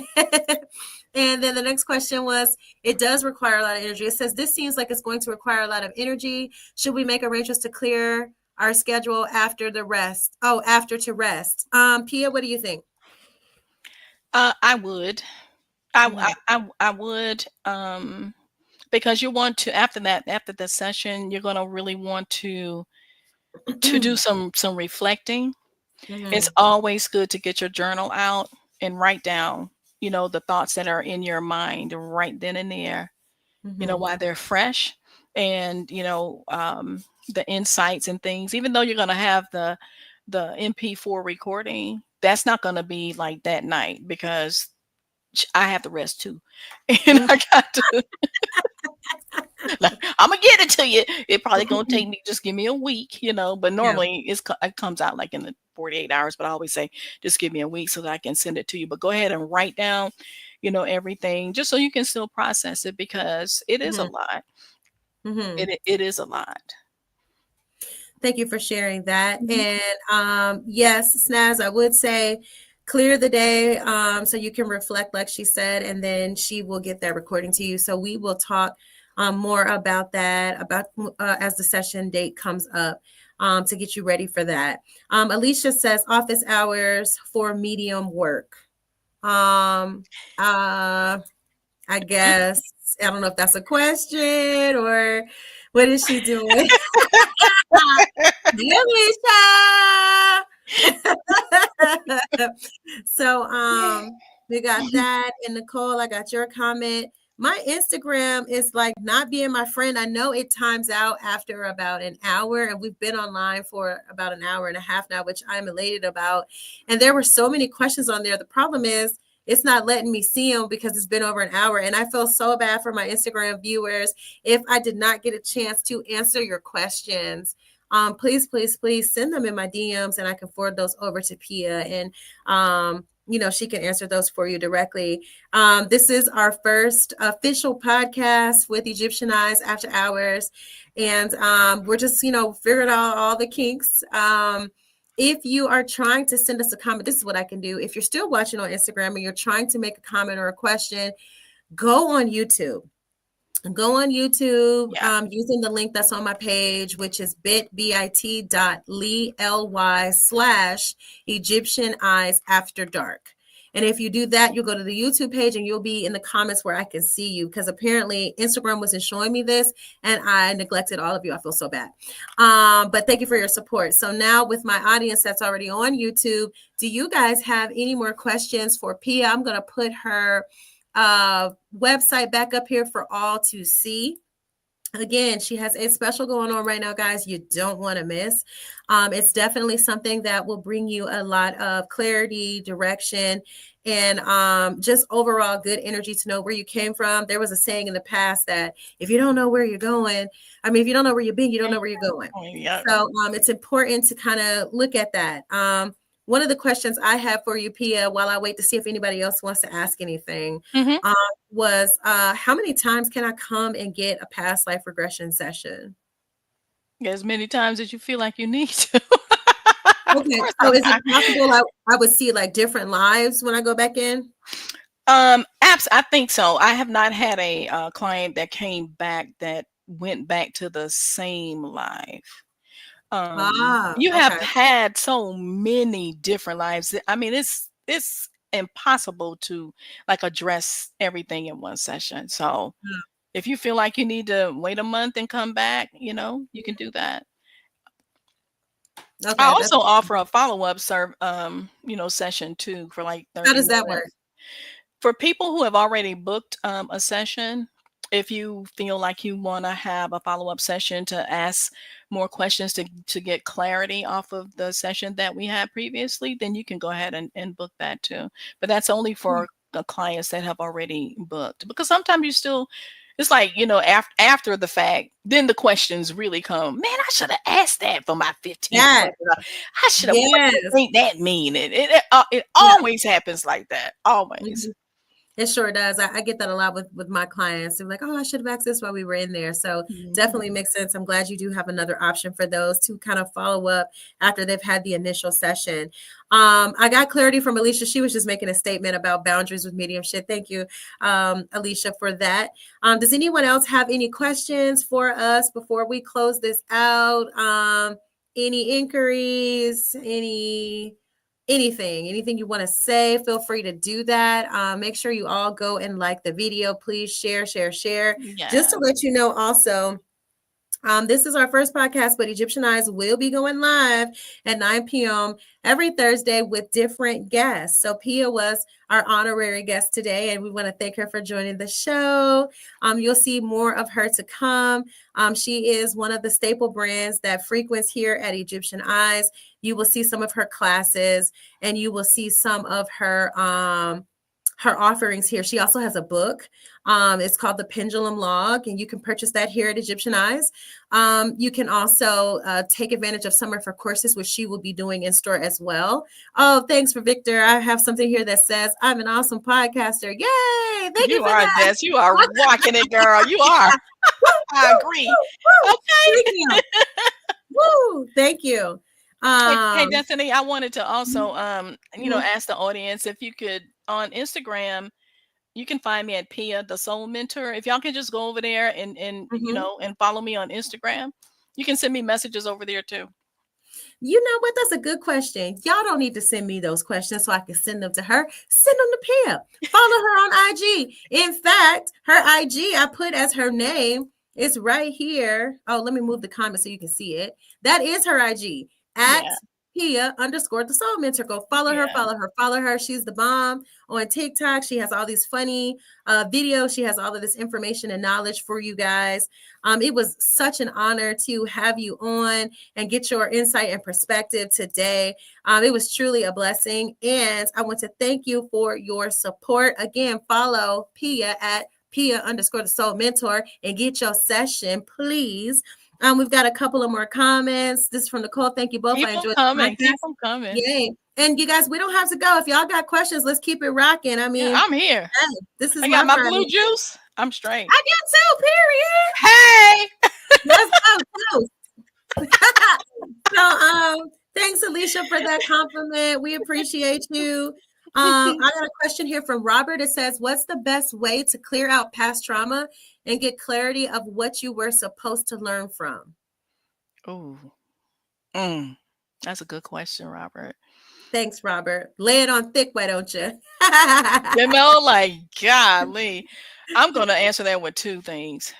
And then the next question was, it does require a lot of energy. It says, this seems like it's going to require a lot of energy. Should we make arrangements to clear our schedule after the rest? Oh, after to rest. Pia, what do you think?
I would. I would, because you want to, after that, after the session, you're gonna really want to do some reflecting. It's
Mhm.
always good to get your journal out and write down, the thoughts that are in your mind right then and there,
Mhm.
while they're fresh, and the insights and things. Even though you're gonna have the MP4 recording, that's not gonna be like that night, because I have to rest too, and
Mhm.
I got to. Like, I'm gonna get it to you. It probably gonna take me, just give me a week, But
Yeah.
normally it comes out like in the 48 hours. But I always say, just give me a week so that I can send it to you. But go ahead and write down, everything, just so you can still process it, because it is a
Mhm.
lot.
Mhm.
It is a lot.
Thank you for sharing that.
Mhm.
And yes, Snaz, I would say clear the day so you can reflect, like she said, and then she will get that recording to you. So we will talk more about that, about as the session date comes up, to get you ready for that. Alicia says office hours for medium work. Um, uh, I guess I don't know if that's a question or what is she doing? Alicia. So we got that. And Nicole, I got your comment. My Instagram is like not being my friend. I know it times out after about an hour, and we've been online for about an hour and a half now, which I'm elated about. And there were so many questions on there. The problem is it's not letting me see them because it's been over an hour. And I feel so bad for my Instagram viewers if I did not get a chance to answer your questions. Please, please, please send them in my DMs and I can forward those over to Pia, and she can answer those for you directly. This is our first official podcast with Egyptian Eyes After Hours, and we're just figuring out all the kinks. If you are trying to send us a comment, this is what I can do. If you're still watching on Instagram and you're trying to make a comment or a question, go on YouTube. Go on YouTube
Yeah.
using the link that's on my page, which is bit.ly/Egyptian Eyes After Dark. And if you do that, you'll go to the YouTube page and you'll be in the comments where I can see you, because apparently Instagram wasn't showing me this and I neglected all of you. I feel so bad. But thank you for your support. So now with my audience that's already on YouTube, do you guys have any more questions for Pia? I'm going to put her website back up here for all to see. Again, she has a special going on right now, guys. You don't want to miss. It's definitely something that will bring you a lot of clarity, direction, and just overall good energy to know where you came from. There was a saying in the past that if you don't know where you're going, if you don't know where you've been, you don't know where you're going.
Yeah.
So it's important to kind of look at that. One of the questions I have for you, Pia, while I wait to see if anybody else wants to ask anything,
Hmm.
was how many times can I come and get a past life regression session?
As many times as you feel like you need to.
Okay,
For
so
some
is it
time.
possible I would see like different lives when I go back in?
I think so. I have not had a client that came back that went back to the same life. You have
Okay.
had so many different lives. I mean, it's impossible to like address everything in one session. So if you feel like you need to wait a month and come back, you can do that. I
Okay, that's
also offer a follow-up session too, for like
how
30
does that work?
minutes. For people who have already booked a session, if you feel like you want to have a follow-up session to ask more questions to get clarity off of the session that we had previously, then you can go ahead and book that too. But that's only
Hmm.
for the clients that have already booked, because sometimes you still, it's like, after the fact, then the questions really come. Man, I should have asked that for my 15th
Yes,
question. I should have. What do you
yes,
think that mean? It always happens like that. Always.
yeah. It sure does. I get that a lot with my clients. They're like, oh, I should have asked this while we were in there. So
Mhm.
definitely makes sense. I'm glad you do have another option for those to kind of follow up after they've had the initial session. I got clarity from Alicia. She was just making a statement about boundaries with mediumship. Thank you, Alicia, for that. Does anyone else have any questions for us before we close this out? Any inquiries? Any anything you want to say, feel free to do that. Make sure you all go and like the video. Please share. Just to
Yeah.
let you know also, this is our first podcast, but Egyptian Eyes will be going live at 9 p.m. every Thursday with different guests. So Pia was our honorary guest today, and we want to thank her for joining the show. You'll see more of her to come. She is one of the staple brands that frequents here at Egyptian Eyes. You will see some of her classes, and you will see some of her offerings here. She also has a book. It's called The Pendulum Log, and you can purchase that here at Egyptian Eyes. You can also take advantage of some of her courses, which she will be doing in store as well. Oh, thanks for Victor. I have something here that says, I'm an awesome podcaster. Yay! Thank you
You
for
are,
that.
Des. You are rocking it, girl. You are. I agree.
Thank
Okay.
you. Woo! Thank you.
Hey,
Um,
Destiny, I wanted to also,
mhm,
ask the audience if you could on Instagram, you can find me at Pia The Soul Mentor. If y'all can just go over there
mhm.
and follow me on Instagram, you can send me messages over there too.
You know what? That's a good question. Y'all don't need to send me those questions so I can send them to her. Send them to Pia. Follow her on IG. In fact, her IG I put as her name. It's right here. Oh, let me move the comment so you can see it. That is her IG at
Yeah,
Pia underscore the soul mentor. Go follow her,
yeah.
follow her, follow her. She's the bomb on TikTok. She has all these funny videos. She has all of this information and knowledge for you guys. It was such an honor to have you on and get your insight and perspective today. It was truly a blessing. And I want to thank you for your support. Again, follow Pia at Pia underscore the soul mentor and get your session, please. We've got a couple of more comments. This is from Nicole. Thank you both. I
Keep them
enjoyed the
coming. Keep
podcast.
them coming.
Yay. And you guys, we don't have to go. If y'all got questions, let's keep it rocking. I
Yeah,
mean,
I'm here.
hey, this is
I got
my
my
Friday.
blue juice. I'm straight.
I get two, period.
Hey.
Let's go. So, thanks, Alicia, for that compliment. We appreciate you. I got a question here from Robert. It says, what's the best way to clear out past trauma and get clarity of what you were supposed to learn from?
Oh, that's a good question, Robert.
Thanks, Robert. Lay it on thick, why don't you?
Like, golly. I'm going to answer that with two things.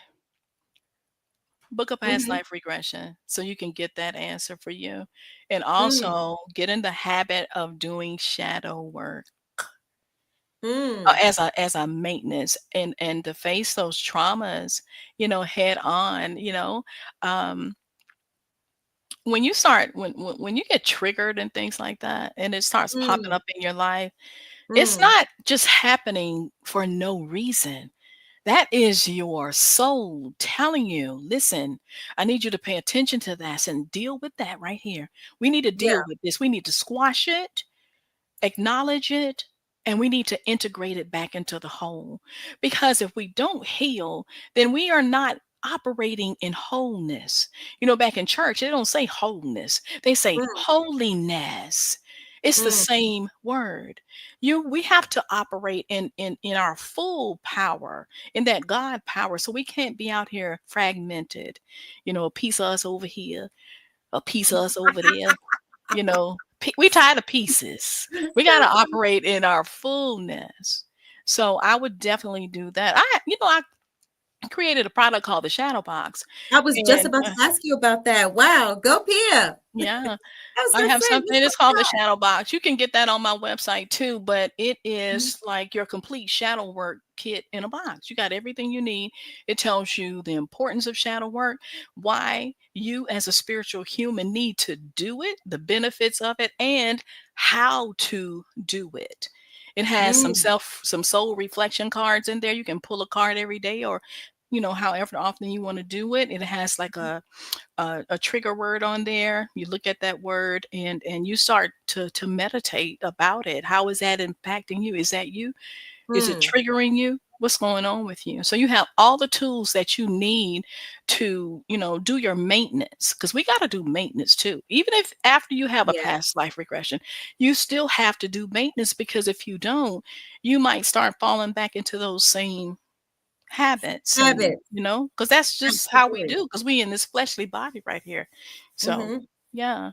Book a past
Mhm.
life regression so you can get that answer for you. And
Mm,
also get in the habit of doing shadow work
mm,
as a maintenance and to face those traumas, head on, um, when you start when you get triggered and things like that and it starts popping
mm,
up in your life, it's
mm.
not just happening for no reason. That is your soul telling you, listen, I need you to pay attention to that and deal with that right here. We need to
Yeah.
deal with this. We need to squash it, acknowledge it, and we need to integrate it back into the whole. Because if we don't heal, then we are not operating in wholeness. Back in church, they don't say wholeness, they say
Mm,
holiness. It's the
mm.
same word. We have to operate in our full power, in that God power. So we can't be out here fragmented, a piece of us over here, a piece of us over there. We tired of pieces. We got to operate in our fullness. So I would definitely do that. I created a product called the Shadow Box,
I was just
and
about to ask you about that. Wow. Go, Pia.
yeah,
I was
I
going to
have
say,
something.
what's
It's called the
up?
Shadow Box. You can get that on my website too, but it
Mhm.
is like your complete shadow work kit in a box. You got everything you need. It tells you the importance of shadow work, why you as a spiritual human need to do it, the benefits of it, and how to do it. It has
Mm,
some soul reflection cards in there. You can pull a card every day or however often you want to do it. It has like a trigger word on there. You look at that word and you start to meditate about it. How is that impacting you? Is that you? Is it
mm.
triggering you? What's going on with you? So you have all the tools that you need to do your maintenance, because we got to do maintenance too. Even if after you have a
Yeah.
past life regression, you still have to do maintenance, because if you don't, you might start falling back into those same habits, and
Habits.
because that's just how we
Absolutely.
do, because we in this fleshly body right here. So
Mhm.
yeah.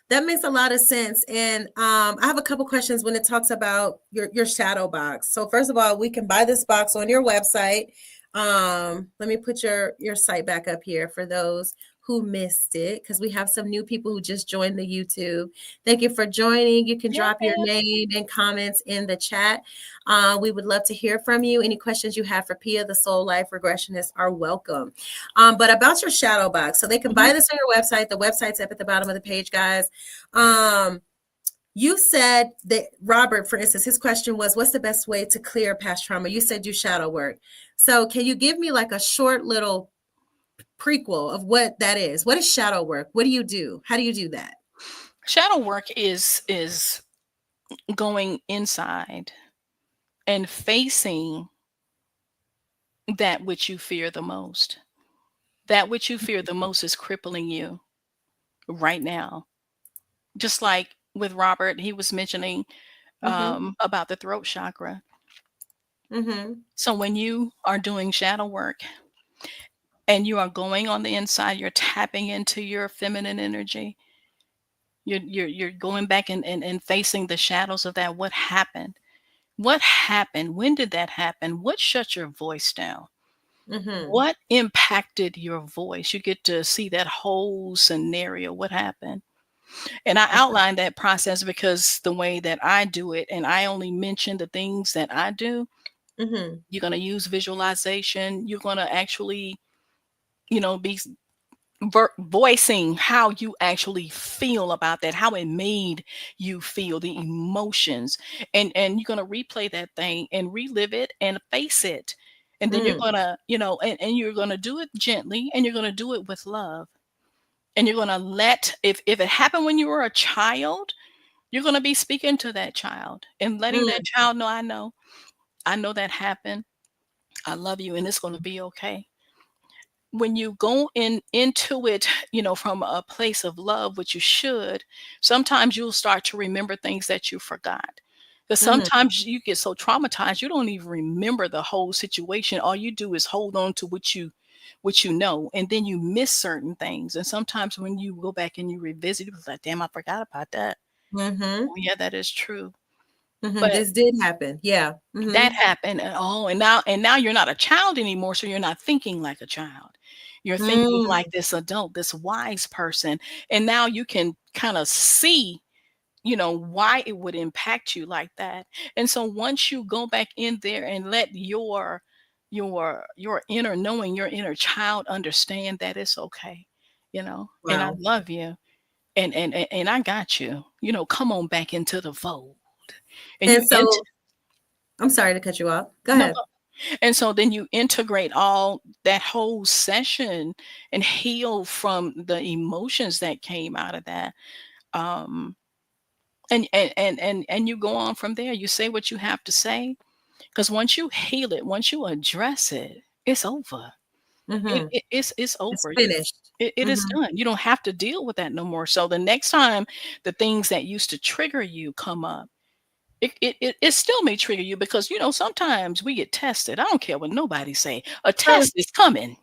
That makes a lot of sense. And I have a couple questions when it talks about your shadow box. So first of all, we can buy this box on your website. Let me put your site back up here for those who missed it, because we have some new people who just joined the YouTube. Thank you for joining. You can
Yeah.
drop your name and comments in the chat. We would love to hear from you. Any questions you have for Pia, the Soul Life Regressionist, are welcome. But about your shadow box, so they can
Mhm.
buy this on your website. The website's up at the bottom of the page, guys. You said that Robert, for instance, his question was, what's the best way to clear past trauma? You said do shadow work. So can you give me like a short little prequel of what that is? What is shadow work? What do you do? How do you do that?
Shadow work is going inside and facing that which you fear the most. That which you fear the most is crippling you right now. Just like with Robert, he was mentioning
Mm-hmm.
about the throat chakra.
Mm-hmm.
So when you are doing shadow work and you are going on the inside, you're tapping into your feminine energy. You're going back and facing the shadows of that. What happened? What happened? When did that happen? What shut your voice down?
Mm-hmm.
What impacted your voice? You get to see that whole scenario. What happened? And I outline that process because the way that I do it, and I only mention the things that I do,
Mm-hmm.
you're going to use visualization. You're going to actually, be voicing how you actually feel about that, how it made you feel, the emotions, and you're going to replay that thing and relive it and face it. And then you're
Mm-hmm.
going to, and you're going to do it gently, and you're going to do it with love. And you're going to let, if it happened when you were a child, you're going to be speaking to that child and letting that child know, I know that happened. I love you, and it's going to be okay. When you go into it, from a place of love, which you should, sometimes you'll start to remember things that you forgot. Because
Mm-hmm.
sometimes you get so traumatized, you don't even remember the whole situation. All you do is hold on to what you know, and then you miss certain things. And sometimes when you go back and you revisit, it's like, damn, I forgot about that.
Mm-hmm.
Oh, yeah, that is true.
Mm-hmm.
But
This did happen. Yeah. Mm-hmm.
that happened, and now you're not a child anymore, so you're not thinking like a child. You're thinking like
Mm-hmm.
this adult, this wise person, and now you can kind of see, why it would impact you like that. And so once you go back in there and let your inner knowing, your inner child understand that it's okay, and I
Wow.
love you, and I got you, come on back into the fold. And
And
you
so I'm sorry to cut you off. Go
no,
ahead.
and so then you integrate all that whole session and heal from the emotions that came out of that. Um, and you go on from there. You say what you have to say, because once you heal it, once you address it, it's over. It,
Mm-hmm.
it it's
It's
over.
finished.
It is
Mm-hmm.
done. You don't have to deal with that no more. So the next time the things that used to trigger you come up, it still may trigger you, because sometimes we get tested. I don't care what nobody say. A test is coming.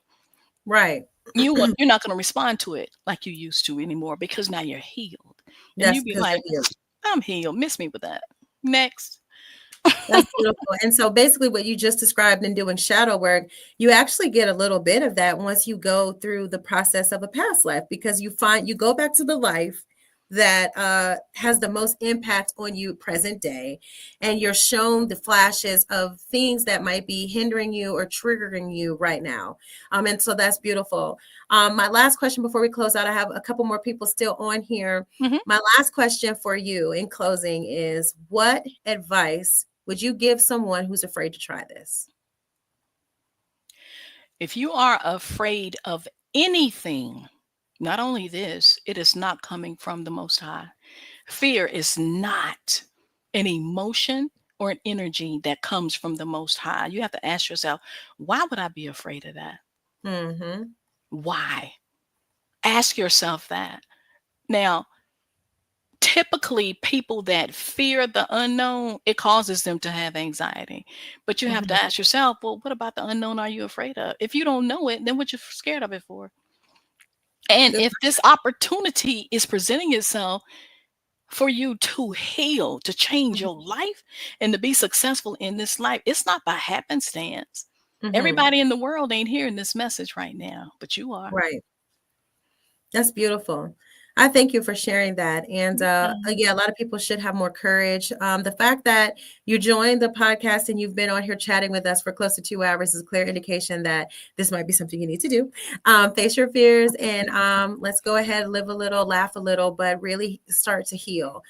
Right.
You're not going to respond to it like you used to anymore, because now you're healed, and you
That's
be
because
like,
you're healed.
I'm healed. Miss me with that. Next.
That's beautiful. And so basically what you just described in doing shadow work, you actually get a little bit of that once you go through the process of a past life, because you go back to the life that has the most impact on you present day, and you're shown the flashes of things that might be hindering you or triggering you right now. And so that's beautiful. My last question before we close out, I have a couple more people still on here.
Mhm.
My last question for you in closing is, what advice would you give someone who's afraid to try this?
If you are afraid of anything, not only this, it is not coming from the Most High. Fear is not an emotion or an energy that comes from the Most High. You have to ask yourself, why would I be afraid of that?
Mm-hmm.
Why? Ask yourself that. Now, typically, people that fear the unknown, it causes them to have anxiety. But you have to
Mm-hmm.
ask yourself, well, what about the unknown are you afraid of? If you don't know it, then what you scared of it for? And if this opportunity is presenting itself for you to heal, to change your life, and to be successful in this life, it's not by happenstance.
Mm-hmm.
Everybody in the world ain't hearing this message right now, but you are.
Right. That's beautiful. I thank you for sharing that. And yeah, a lot of people should have more courage. The fact that you joined the podcast and you've been on here chatting with us for close to 2 hours is a clear indication that this might be something you need to do. Face your fears and let's go ahead, live a little, laugh a little, but really start to heal.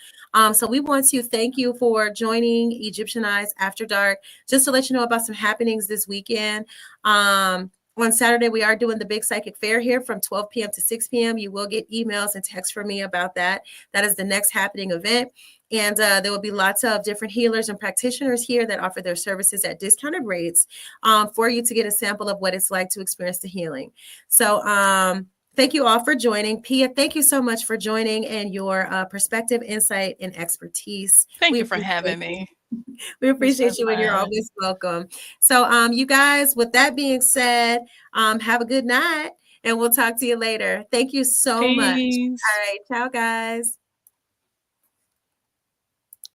So we want to thank you for joining Egyptian Eyes After Dark. Just to let you know about some happenings this weekend. On Saturday, we are doing the Big Psychic Fair here from 12 p.m. to 6 p.m. You will get emails and texts from me about that. That is the next happening event. And there will be lots of different healers and practitioners here that offer their services at discounted rates for you to get a sample of what it's like to experience the healing. So thank you all for joining. Pia, thank you so much for joining and your perspective, insight, and expertise.
Thank
We
you for
appreciate
having
you.
me.
We
It's been
appreciate you and you're
fun.
always welcome. So, you guys, with that being said, have a good night and we'll talk to you later. Thank you so much.
Peace.
All right. Ciao, guys.